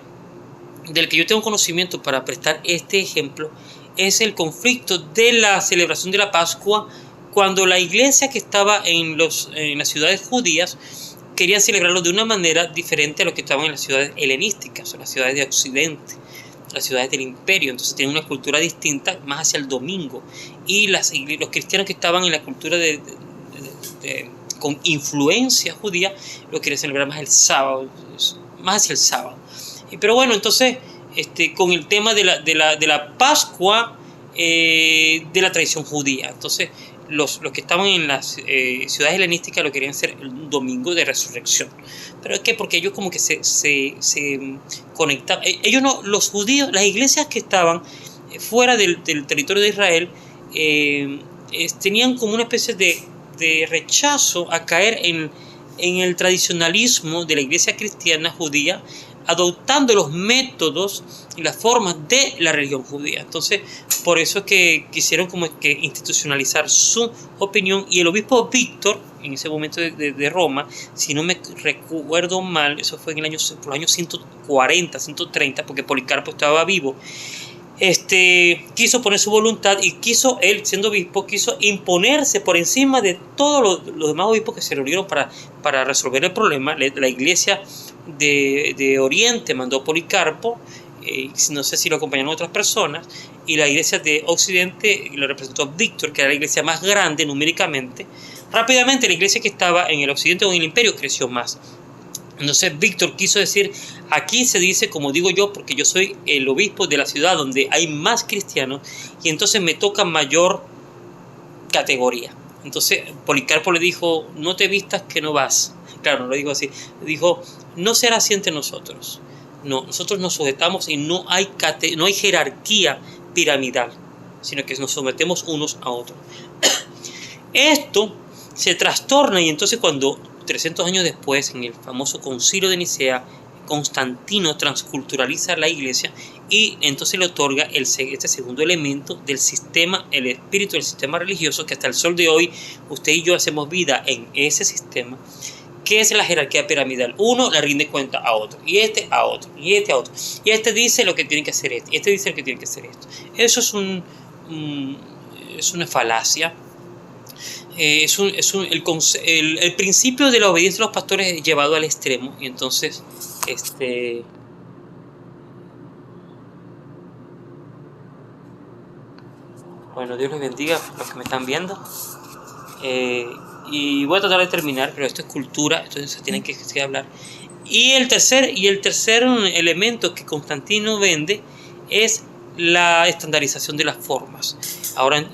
del que yo tengo conocimiento para prestar este ejemplo, es el conflicto de la celebración de la Pascua, cuando la iglesia que estaba en las ciudades judías querían celebrarlo de una manera diferente a lo que estaban en las ciudades helenísticas, o las ciudades de Occidente, las ciudades del imperio. Entonces tienen una cultura distinta, más hacia el domingo, y los cristianos que estaban en la cultura con influencia judía lo querían celebrar más el sábado, más hacia el sábado. Pero bueno, entonces con el tema de la Pascua, de la tradición judía, entonces los que estaban en las ciudades helenísticas lo querían hacer el domingo de resurrección. ¿Pero es que? Porque ellos como que se conectaban. Ellos no, los judíos, las iglesias que estaban fuera del territorio de Israel, tenían como una especie de rechazo a caer en el tradicionalismo de la iglesia cristiana judía, adoptando los métodos y las formas de la religión judía. Entonces, por eso es que quisieron como que institucionalizar su opinión, y el obispo Víctor, en ese momento de Roma, si no me recuerdo mal, eso fue por los años 140, 130, porque Policarpo estaba vivo, quiso poner su voluntad y él siendo obispo, quiso imponerse por encima de todos los demás obispos que se reunieron para resolver el problema. La iglesia de Oriente mandó a Policarpo, no sé si lo acompañaron otras personas, y la iglesia de Occidente lo representó Víctor, que era la iglesia más grande numéricamente. Rápidamente la iglesia que estaba en el Occidente o en el Imperio creció más. Entonces Víctor quiso decir, aquí se dice como digo yo, porque yo soy el obispo de la ciudad donde hay más cristianos, y entonces me toca mayor categoría. Entonces Policarpo le dijo, no te vistas que no vas. Claro, no lo dijo así, dijo, no será así entre nosotros. No, nosotros nos sujetamos y no hay jerarquía piramidal, sino que nos sometemos unos a otros. Esto se trastorna, y entonces cuando 300 años después, en el famoso concilio de Nicea, Constantino transculturaliza la iglesia y entonces le otorga este segundo elemento del sistema, el espíritu del sistema religioso, que hasta el sol de hoy usted y yo hacemos vida en ese sistema, ¿Qué es la jerarquía piramidal? Uno le rinde cuenta a otro, y este a otro, y este a otro. Y este dice lo que tiene que hacer este, y este dice lo que tiene que hacer esto. Eso es es una falacia. El principio de la obediencia de los pastores es llevado al extremo, y entonces bueno, Dios les bendiga los que me están viendo. Y voy a tratar de terminar, pero esto es cultura, entonces se tiene que hablar. Y el tercer elemento que Constantino vende es la estandarización de las formas. Ahora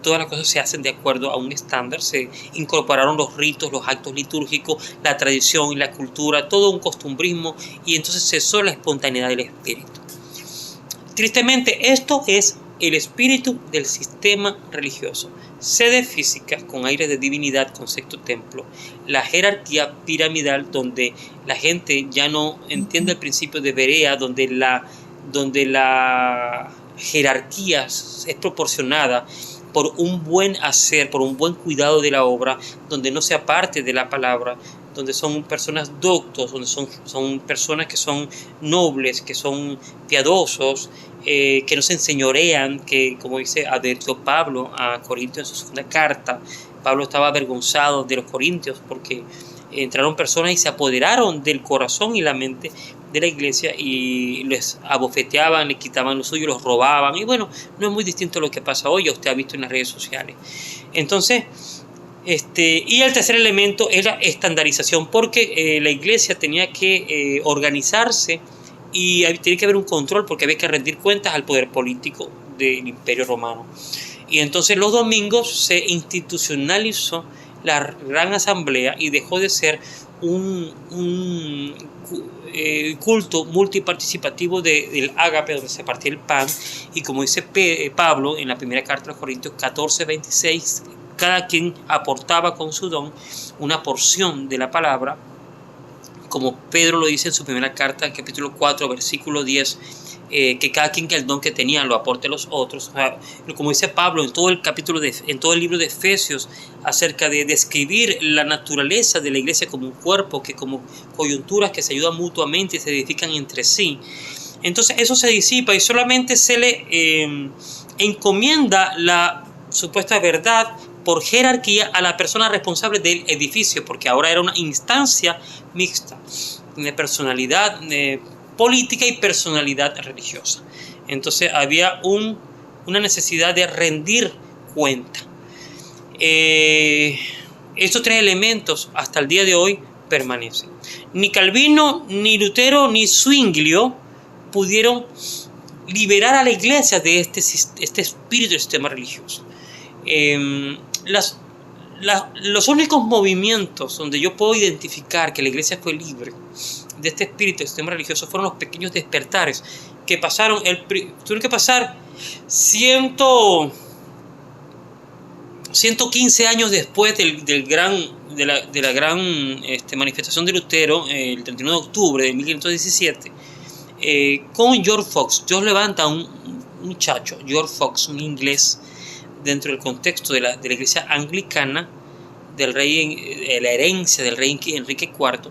todas las cosas se hacen de acuerdo a un estándar, se incorporaron los ritos, los actos litúrgicos, la tradición y la cultura, todo un costumbrismo, y entonces cesó la espontaneidad del espíritu. Tristemente, esto es el espíritu del sistema religioso. Sede física con aire de divinidad, concepto templo, la jerarquía piramidal donde la gente ya no entiende el principio de Berea, donde la jerarquía es proporcionada por un buen hacer, por un buen cuidado de la obra, donde no se aparte de la palabra, donde son personas doctos, donde son personas que son nobles, que son piadosos, que no se enseñorean, que, como advirtió Pablo a Corintios en su segunda carta. Pablo estaba avergonzado de los corintios porque entraron personas y se apoderaron del corazón y la mente de la iglesia y les abofeteaban, les quitaban lo suyo, los robaban. Y bueno, no es muy distinto a lo que pasa hoy, usted ha visto en las redes sociales. Entonces, y el tercer elemento es la estandarización, porque la iglesia tenía que organizarse y tiene que haber un control, porque había que rendir cuentas al poder político del Imperio Romano. Y entonces los domingos se institucionalizó la gran asamblea y dejó de ser un culto multiparticipativo del ágape, donde se partía el pan, y como dice Pablo en la primera carta a los Corintios 14:26, cada quien aportaba con su don una porción de la palabra, como Pedro lo dice en su primera carta, capítulo 4, versículo 10, que cada quien que el don que tenía lo aporte a los otros. O sea, como dice Pablo en todo el libro de Efesios, acerca de describir la naturaleza de la iglesia como un cuerpo, que como coyunturas que se ayudan mutuamente y se edifican entre sí. Entonces eso se disipa y solamente se le encomienda la supuesta verdad por jerarquía a la persona responsable del edificio, porque ahora era una instancia mixta de personalidad política y personalidad religiosa. Entonces había una necesidad de rendir cuenta. Estos tres elementos hasta el día de hoy permanecen. Ni Calvino, ni Lutero, ni Zwinglio pudieron liberar a la iglesia de este espíritu del sistema religioso. Los únicos movimientos donde yo puedo identificar que la iglesia fue libre de este espíritu del sistema religioso fueron los pequeños despertares que pasaron, tuvieron que pasar 115 años después de la gran manifestación de Lutero, el 31 de octubre de 1517, con George Fox. Dios levanta a un muchacho, George Fox, un inglés, dentro del contexto de la iglesia anglicana, de la herencia del rey Enrique IV,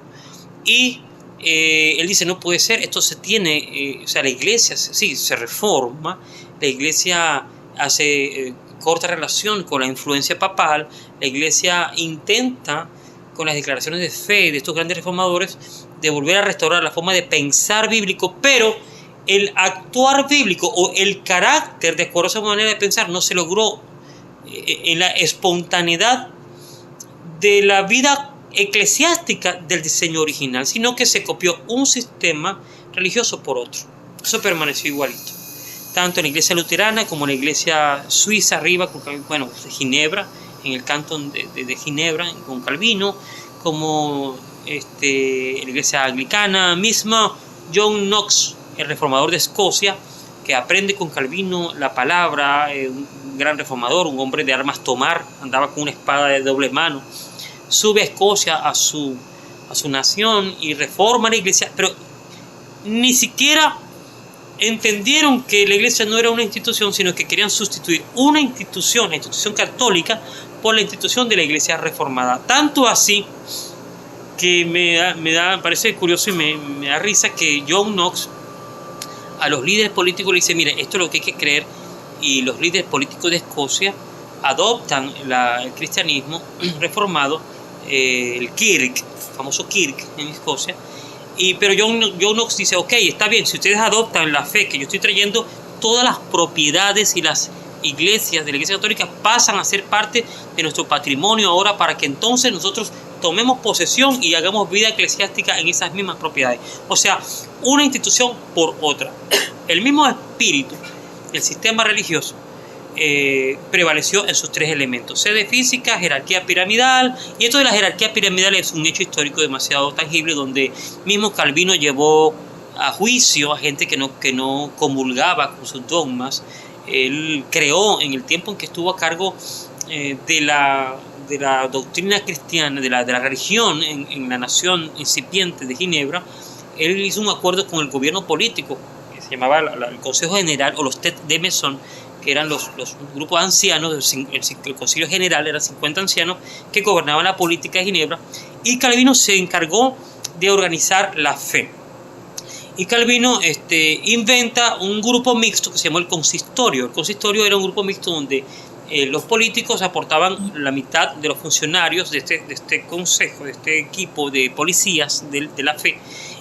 y él dice: no puede ser, esto se tiene, la iglesia se reforma, la iglesia hace corta relación con la influencia papal, la iglesia intenta, con las declaraciones de fe de estos grandes reformadores, de volver a restaurar la forma de pensar bíblico, pero el actuar bíblico o el carácter de acuerdo a esa manera de pensar no se logró en la espontaneidad de la vida eclesiástica del diseño original, sino que se copió un sistema religioso por otro. Eso permaneció igualito, tanto en la iglesia luterana como en la iglesia suiza arriba, de Ginebra, en el cantón de Ginebra con Calvino, como en la iglesia anglicana misma. John Knox, el reformador de Escocia, que aprende con Calvino la palabra, un gran reformador, un hombre de armas tomar, andaba con una espada de doble mano, sube a Escocia, a su nación, y reforma la iglesia, pero ni siquiera entendieron que la iglesia no era una institución, sino que querían sustituir una institución, la institución católica, por la institución de la iglesia reformada. Tanto así que me parece curioso y me da risa que John Knox a los líderes políticos le dice, mire, esto es lo que hay que creer, y los líderes políticos de Escocia adoptan el cristianismo reformado, el Kirk, el famoso Kirk en Escocia, pero John Knox dice, ok, está bien, si ustedes adoptan la fe que yo estoy trayendo, todas las propiedades y las iglesias de la Iglesia Católica pasan a ser parte de nuestro patrimonio ahora, para que entonces nosotros tomemos posesión y hagamos vida eclesiástica en esas mismas propiedades. O sea, una institución por otra. El mismo espíritu del sistema religioso prevaleció en sus tres elementos: sede física, jerarquía piramidal, y esto de la jerarquía piramidal es un hecho histórico demasiado tangible, donde mismo Calvino llevó a juicio a gente que no comulgaba con sus dogmas. Él creó, en el tiempo en que estuvo a cargo de la doctrina cristiana, de la religión en la nación incipiente de Ginebra, él hizo un acuerdo con el gobierno político, que se llamaba el Consejo General, o los Têtes de Maison, que eran los grupos ancianos. El Concilio General eran 50 ancianos que gobernaban la política de Ginebra, y Calvino se encargó de organizar la fe. Y Calvino inventa un grupo mixto que se llamó el consistorio. El consistorio era un grupo mixto donde los políticos aportaban la mitad de los funcionarios de este consejo, de este equipo de policías de la fe,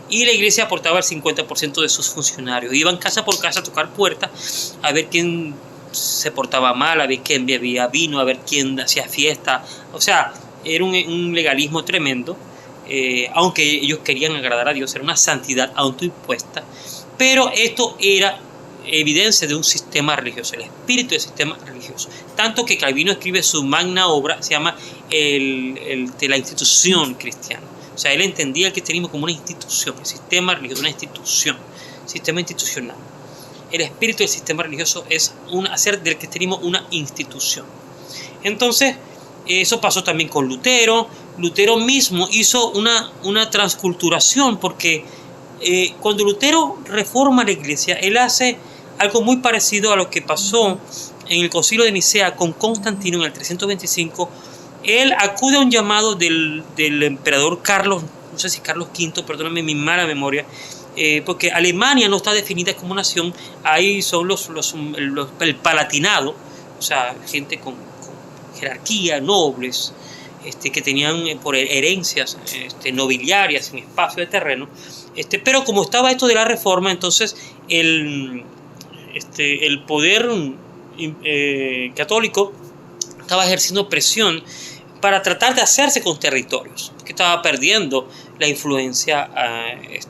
y la iglesia aportaba el 50% de sus funcionarios. Iban casa por casa a tocar puertas, a ver quién se portaba mal, a ver quién bebía vino, a ver quién hacía fiesta. O sea, era un legalismo tremendo. Aunque ellos querían agradar a Dios, era una santidad autoimpuesta, pero esto era evidencia de un sistema religioso, el espíritu del sistema religioso. Tanto que Calvino escribe su magna obra, se llama de la institución cristiana. O sea, él entendía el cristianismo como una institución, el sistema religioso, una institución, sistema institucional. El espíritu del sistema religioso es hacer del cristianismo una institución. Entonces, eso pasó también con Lutero. Lutero mismo hizo una transculturación, porque cuando Lutero reforma la iglesia, él hace algo muy parecido a lo que pasó en el Concilio de Nicea con Constantino en el 325. Él acude a un llamado del emperador Carlos, no sé si Carlos V, perdóname mi mala memoria, porque Alemania no está definida como nación. Ahí son el palatinado, o sea, gente con jerarquía, nobles, que tenían por herencias nobiliarias en espacio de terreno, pero como estaba esto de la reforma, entonces el poder católico estaba ejerciendo presión para tratar de hacerse con territorios, que estaba perdiendo la influencia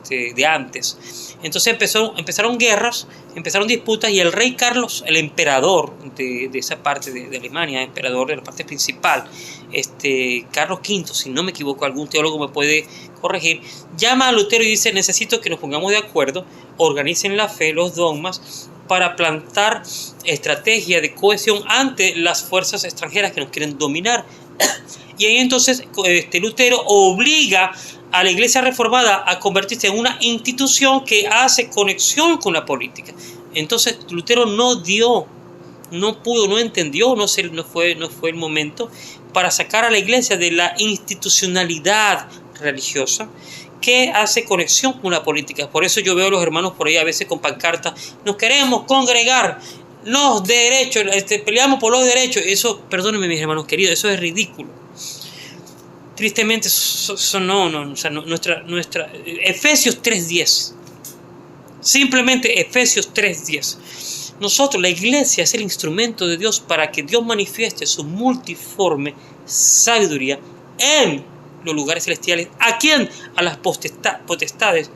de antes. Entonces empezaron guerras, empezaron disputas, y el rey Carlos, el emperador de esa parte de Alemania, emperador de la parte principal, Carlos V, si no me equivoco, algún teólogo me puede corregir, llama a Lutero y dice: necesito que nos pongamos de acuerdo, organicen la fe, los dogmas, para plantar estrategia de cohesión ante las fuerzas extranjeras que nos quieren dominar. Y ahí entonces Lutero obliga a la iglesia reformada a convertirse en una institución que hace conexión con la política. Entonces Lutero no pudo, no entendió, no fue el momento para sacar a la iglesia de la institucionalidad religiosa que hace conexión con la política. Por eso yo veo a los hermanos por ahí a veces con pancartas: nos queremos congregar, los derechos, peleamos por los derechos. Eso, perdónenme mis hermanos queridos, eso es ridículo. Tristemente, eso no, o sea, nuestra Efesios 3:10. Simplemente Efesios 3:10. Nosotros, la iglesia, es el instrumento de Dios para que Dios manifieste su multiforme sabiduría en los lugares celestiales. ¿A quién? A las potestades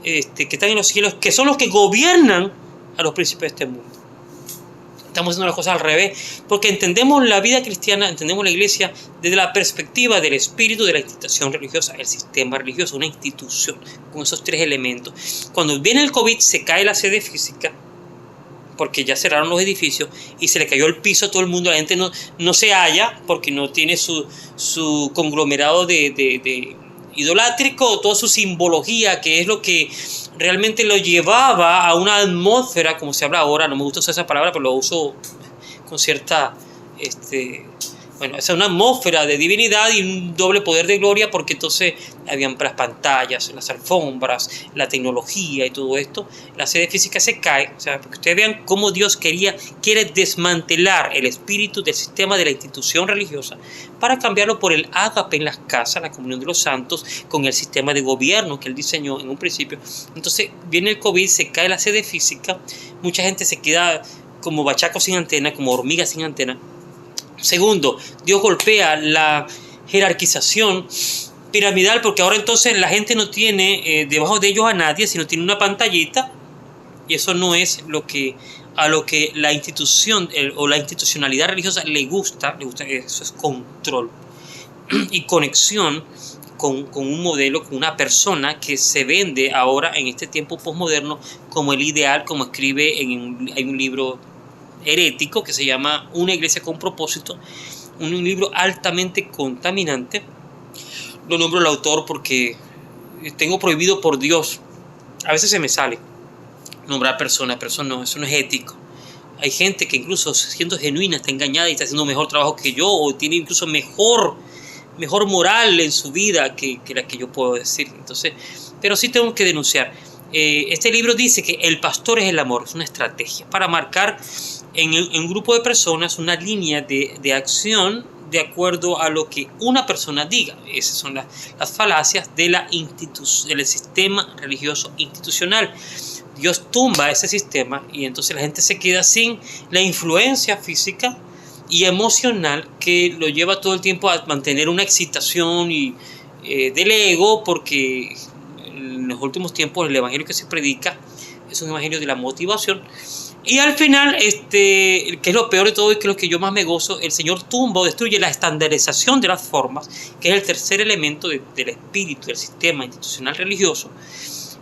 que están en los cielos, que son los que gobiernan a los príncipes de este mundo. Estamos haciendo las cosas al revés, porque entendemos la vida cristiana, entendemos la iglesia desde la perspectiva del espíritu de la institución religiosa, el sistema religioso, una institución con esos tres elementos. Cuando viene el COVID, se cae la sede física, porque ya cerraron los edificios y se le cayó el piso a todo el mundo. La gente no se halla porque no tiene su conglomerado de idolátrico, toda su simbología, que es lo que realmente lo llevaba a una atmósfera, como se habla ahora. No me gusta usar esa palabra, pero lo uso con cierta Bueno, esa es una atmósfera de divinidad y un doble poder de gloria, porque entonces habían las pantallas, las alfombras, la tecnología y todo esto. La sede física se cae, o sea, para que ustedes vean cómo Dios quiere desmantelar el espíritu del sistema de la institución religiosa para cambiarlo por el ágape en las casas, la comunión de los santos, con el sistema de gobierno que él diseñó en un principio. Entonces viene el COVID, se cae la sede física, mucha gente se queda como bachacos sin antena, como hormigas sin antena. Segundo, Dios golpea la jerarquización piramidal, porque ahora entonces la gente no tiene debajo de ellos a nadie, sino tiene una pantallita, y eso no es a lo que la institución o la institucionalidad religiosa le gusta, eso es control y conexión con un modelo, con una persona que se vende ahora en este tiempo posmoderno como el ideal, como escribe hay un libro herético que se llama Una iglesia con propósito, un libro altamente contaminante. Lo nombro el autor porque tengo prohibido por Dios, a veces se me sale nombrar personas, pero eso no es ético. Hay gente que incluso siendo genuina está engañada y está haciendo mejor trabajo que yo, o tiene incluso mejor moral en su vida que la que yo puedo decir. Entonces, pero sí tengo que denunciar. Este libro dice que el pastor es el amor, es una estrategia para marcar en un grupo de personas una línea de acción de acuerdo a lo que una persona diga. Esas son las falacias del sistema religioso institucional. Dios tumba ese sistema y entonces la gente se queda sin la influencia física y emocional que lo lleva todo el tiempo a mantener una excitación del ego, porque en los últimos tiempos el evangelio que se predica es un evangelio de la motivación. Y al final, que es lo peor de todo y que es lo que yo más me gozo, el Señor tumba o destruye la estandarización de las formas, que es el tercer elemento del espíritu, del sistema institucional religioso.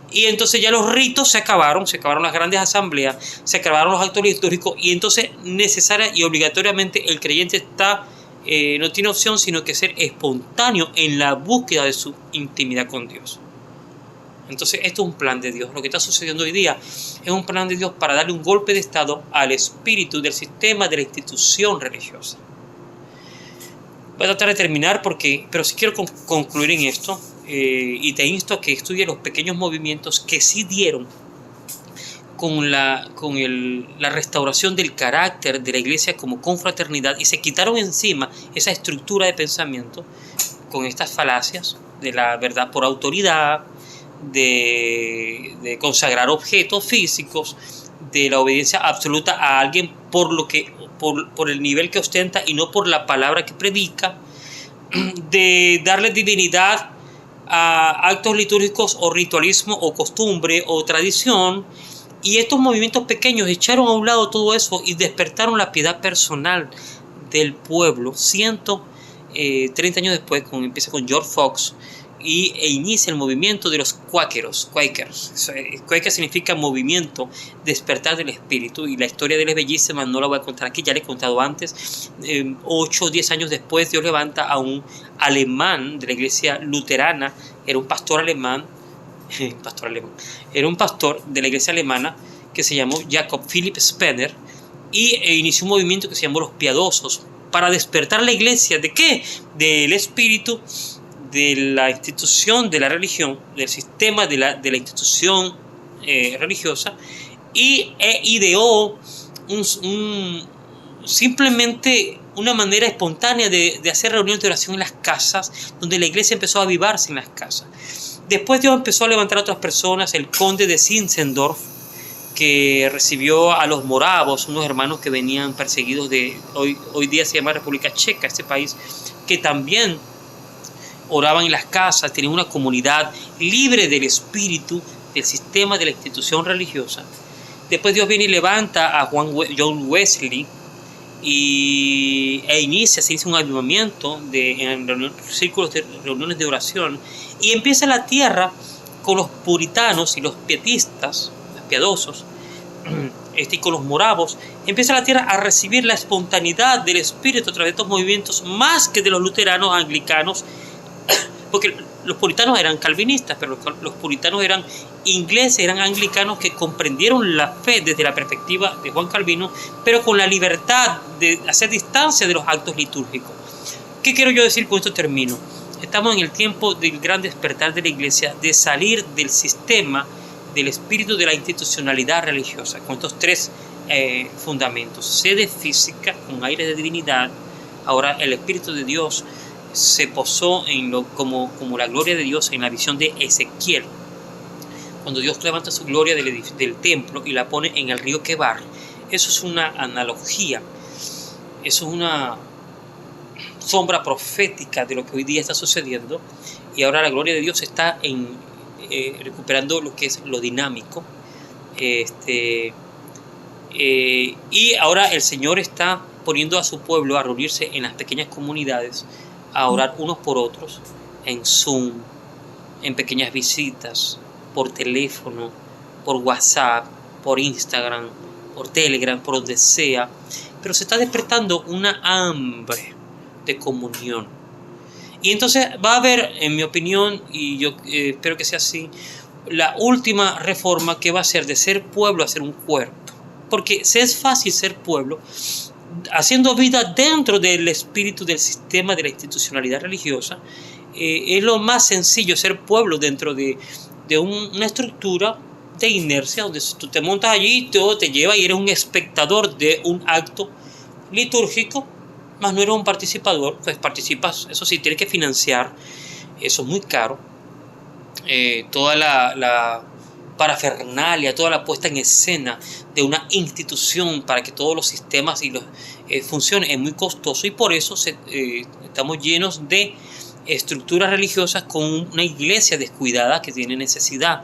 Y entonces ya los ritos se acabaron las grandes asambleas, se acabaron los actos litúrgicos, y entonces necesaria y obligatoriamente el creyente no tiene opción sino que ser espontáneo en la búsqueda de su intimidad con Dios. Entonces esto es un plan de Dios. Lo que está sucediendo hoy día es un plan de Dios para darle un golpe de estado al espíritu del sistema de la institución religiosa. Voy a tratar de terminar pero sí quiero concluir en esto, y te insto a que estudies los pequeños movimientos que sí dieron con la restauración del carácter de la iglesia como confraternidad, y se quitaron encima esa estructura de pensamiento con estas falacias de la verdad por autoridad, de consagrar objetos físicos, de la obediencia absoluta a alguien por el nivel que ostenta y no por la palabra que predica, de darle divinidad a actos litúrgicos o ritualismo o costumbre o tradición. Y estos movimientos pequeños echaron a un lado todo eso y despertaron la piedad personal del pueblo. 130 años después, empieza con George Fox e inicia el movimiento de los Quakers. Quaker significa movimiento, despertar del espíritu, y la historia de él es bellísima, no la voy a contar aquí, ya le he contado antes. 8 o 10 años después, Dios levanta a un alemán de la iglesia luterana, era un pastor alemán, era un pastor de la iglesia alemana que se llamó Jacob Philipp Spener, e inició un movimiento que se llamó los piadosos para despertar la iglesia. ¿De qué? Del espíritu de la institución de la religión, del sistema de la institución religiosa, y ideó simplemente una manera espontánea de hacer reuniones de oración en las casas, donde la iglesia empezó a avivarse en las casas. Después Dios empezó a levantar a otras personas, el conde de Zinzendorf, que recibió a los moravos, unos hermanos que venían perseguidos hoy día se llama República Checa, este país, que también oraban en las casas, tenían una comunidad libre del espíritu, del sistema de la institución religiosa. Después Dios viene y levanta a John Wesley e inicia un avivamiento en círculos de reuniones de oración, y empieza la tierra con los puritanos y los pietistas, los piadosos, y con los moravos, empieza la tierra a recibir la espontaneidad del espíritu a través de estos movimientos, más que de los luteranos, anglicanos, porque los puritanos eran calvinistas, pero los puritanos eran ingleses, eran anglicanos que comprendieron la fe desde la perspectiva de Juan Calvino, pero con la libertad de hacer distancia de los actos litúrgicos. ¿Qué quiero yo decir con esto? Termino. Estamos en el tiempo del gran despertar de la iglesia, de salir del sistema, del espíritu de la institucionalidad religiosa, con estos tres fundamentos. Sede física, con aire de divinidad. Ahora el Espíritu de Dios se posó como la gloria de Dios en la visión de Ezequiel. Cuando Dios levanta su gloria del templo y la pone en el río Quebar. Eso es una analogía. Eso es una sombra profética de lo que hoy día está sucediendo. Y ahora la gloria de Dios está recuperando lo que es lo dinámico. Y ahora el Señor está poniendo a su pueblo a reunirse en las pequeñas comunidades, a orar unos por otros, en Zoom, en pequeñas visitas, por teléfono, por WhatsApp, por Instagram, por Telegram, por donde sea. Pero se está despertando una hambre de comunión. Y entonces va a haber, en mi opinión, y yo espero que sea así, la última reforma que va a ser de ser pueblo a ser un cuerpo. Porque es fácil ser pueblo haciendo vida dentro del espíritu del sistema de la institucionalidad religiosa. Es lo más sencillo ser pueblo dentro de una estructura de inercia donde tú te montas allí, todo te lleva y eres un espectador de un acto litúrgico, más no eres un participador. Pues participas, eso sí, tienes que financiar, eso es muy caro. Toda la parafernalia, toda la puesta en escena de una institución para que todos los sistemas funcionen es muy costoso, y por eso estamos llenos de estructuras religiosas con una iglesia descuidada que tiene necesidad.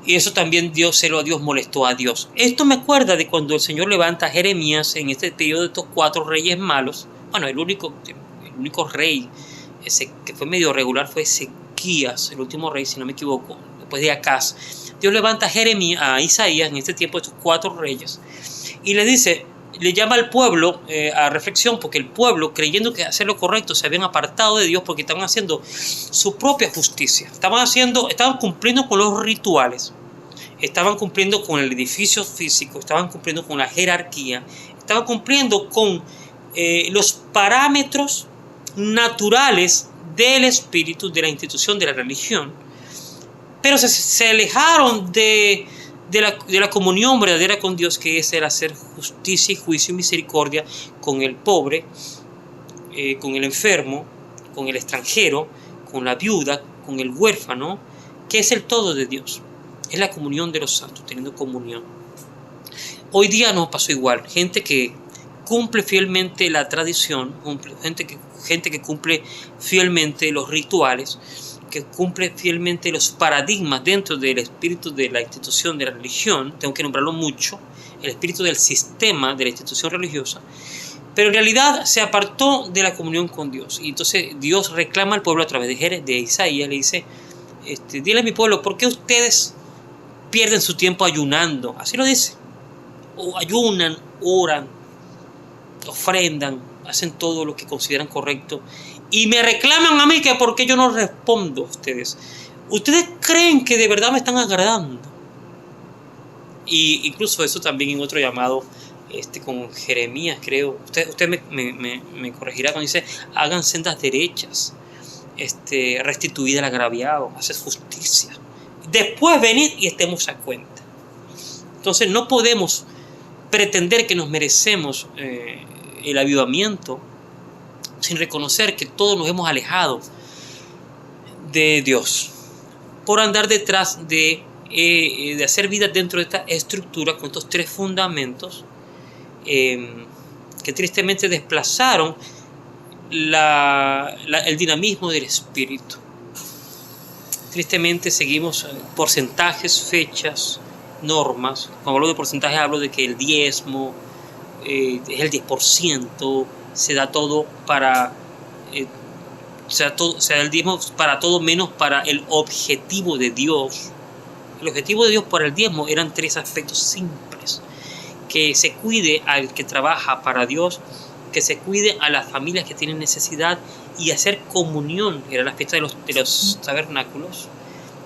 Y eso también Dios molestó a Dios. Esto me acuerda de cuando el Señor levanta a Jeremías en este periodo de estos 4 reyes malos. Bueno, el único rey que fue medio regular fue Ezequías, el último rey, si no me equivoco, después de Acaz. Dios levanta a Isaías en este tiempo, estos 4 reyes, y le llama al pueblo a reflexión, porque el pueblo, creyendo que hacer lo correcto, se habían apartado de Dios porque estaban haciendo su propia justicia. Estaban cumpliendo con los rituales, estaban cumpliendo con el edificio físico, estaban cumpliendo con la jerarquía, estaban cumpliendo con los parámetros naturales del espíritu de la institución de la religión. Pero se alejaron de la comunión verdadera con Dios, que es el hacer justicia y juicio y misericordia con el pobre, con el enfermo, con el extranjero, con la viuda, con el huérfano, que es el todo de Dios. Es la comunión de los santos, teniendo comunión. Hoy día nos pasó igual. Gente que cumple fielmente la tradición, gente que cumple fielmente los rituales, que cumple fielmente los paradigmas dentro del espíritu de la institución de la religión. Tengo que nombrarlo mucho, el espíritu del sistema de la institución religiosa, pero en realidad se apartó de la comunión con Dios. Y entonces Dios reclama al pueblo a través de Isaías, le dice, dile a mi pueblo, ¿por qué ustedes pierden su tiempo ayunando? Así lo dice. O ayunan, oran, ofrendan, hacen todo lo que consideran correcto, y me reclaman a mí que por qué yo no respondo a ustedes. ¿Ustedes creen que de verdad me están agradando? Y incluso eso también en otro llamado con Jeremías, creo. Usted me corregirá cuando dice, hagan sendas derechas, restituid al agraviado, haced justicia. Después venid y estemos a cuenta. Entonces no podemos pretender que nos merecemos el avivamiento sin reconocer que todos nos hemos alejado de Dios por andar detrás de hacer vida dentro de esta estructura con estos 3 fundamentos que tristemente desplazaron el dinamismo del espíritu. Tristemente seguimos porcentajes, fechas, normas. Cuando hablo de porcentajes hablo de que el diezmo es el 10%, se da todo para se da el diezmo para todo menos para el objetivo de Dios. El objetivo de Dios para el diezmo eran 3 aspectos simples: que se cuide al que trabaja para Dios, que se cuide a las familias que tienen necesidad, y hacer comunión. Era la fiesta de los tabernáculos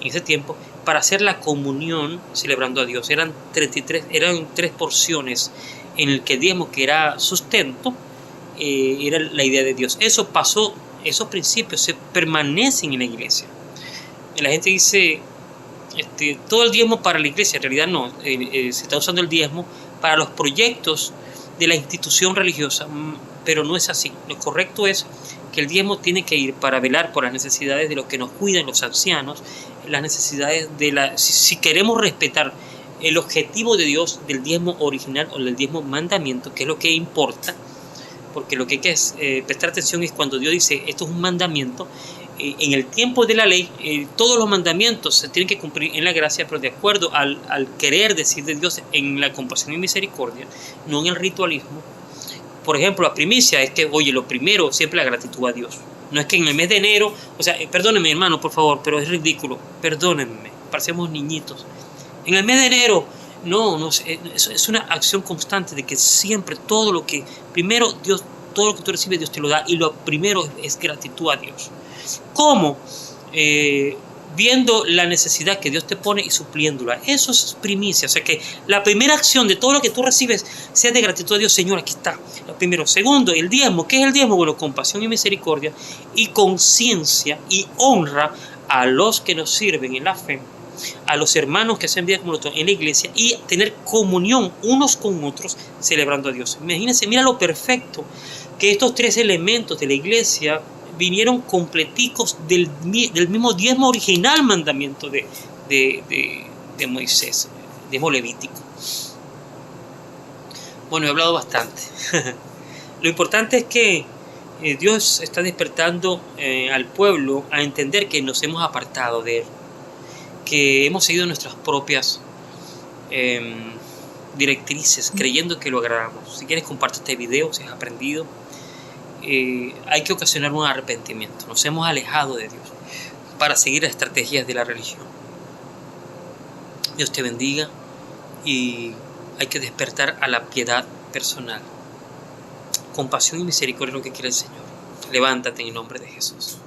en ese tiempo, para hacer la comunión celebrando a Dios. Eran 3 porciones en el que el diezmo, que era sustento, era la idea de Dios. Eso pasó, esos principios se permanecen en la iglesia. La gente dice, todo el diezmo para la iglesia. En realidad no, se está usando el diezmo para los proyectos de la institución religiosa, pero no es así. Lo correcto es que el diezmo tiene que ir para velar por las necesidades de los que nos cuidan, los ancianos, las necesidades de si queremos respetar el objetivo de Dios del diezmo original o del diezmo mandamiento, que es lo que importa, porque lo que hay que prestar atención es cuando Dios dice esto es un mandamiento. En el tiempo de la ley, todos los mandamientos se tienen que cumplir en la gracia, pero de acuerdo al querer decir de Dios en la compasión y misericordia, no en el ritualismo. Por ejemplo, la primicia es que, oye, lo primero, siempre la gratitud a Dios. No es que en el mes de enero, o sea, perdónenme hermano, por favor, pero es ridículo, perdónenme, parecemos niñitos. En el mes de enero, no, es una acción constante de que siempre todo lo que, primero Dios, todo lo que tú recibes Dios te lo da, y lo primero es gratitud a Dios. ¿Cómo? Viendo la necesidad que Dios te pone y supliéndola. Eso es primicia. O sea que la primera acción de todo lo que tú recibes sea de gratitud a Dios. Señor, aquí está. Lo primero. Segundo, el diezmo. ¿Qué es el diezmo? Bueno, compasión y misericordia y conciencia y honra a los que nos sirven en la fe, a los hermanos que hacen vida como nosotros en la iglesia, y tener comunión unos con otros celebrando a Dios. Imagínense, mira lo perfecto que estos tres elementos de la iglesia vinieron completicos del mismo diezmo original mandamiento de Moisés, diezmo levítico. Bueno, he hablado bastante. Lo importante es que Dios está despertando al pueblo a entender que nos hemos apartado de Él, que hemos seguido nuestras propias directrices, creyendo que lo agradamos. Si quieres, comparte este video si has aprendido. Hay que ocasionar un arrepentimiento. Nos hemos alejado de Dios para seguir las estrategias de la religión. Dios te bendiga, y hay que despertar a la piedad personal. Compasión y misericordia es lo que quiere el Señor. Levántate en el nombre de Jesús.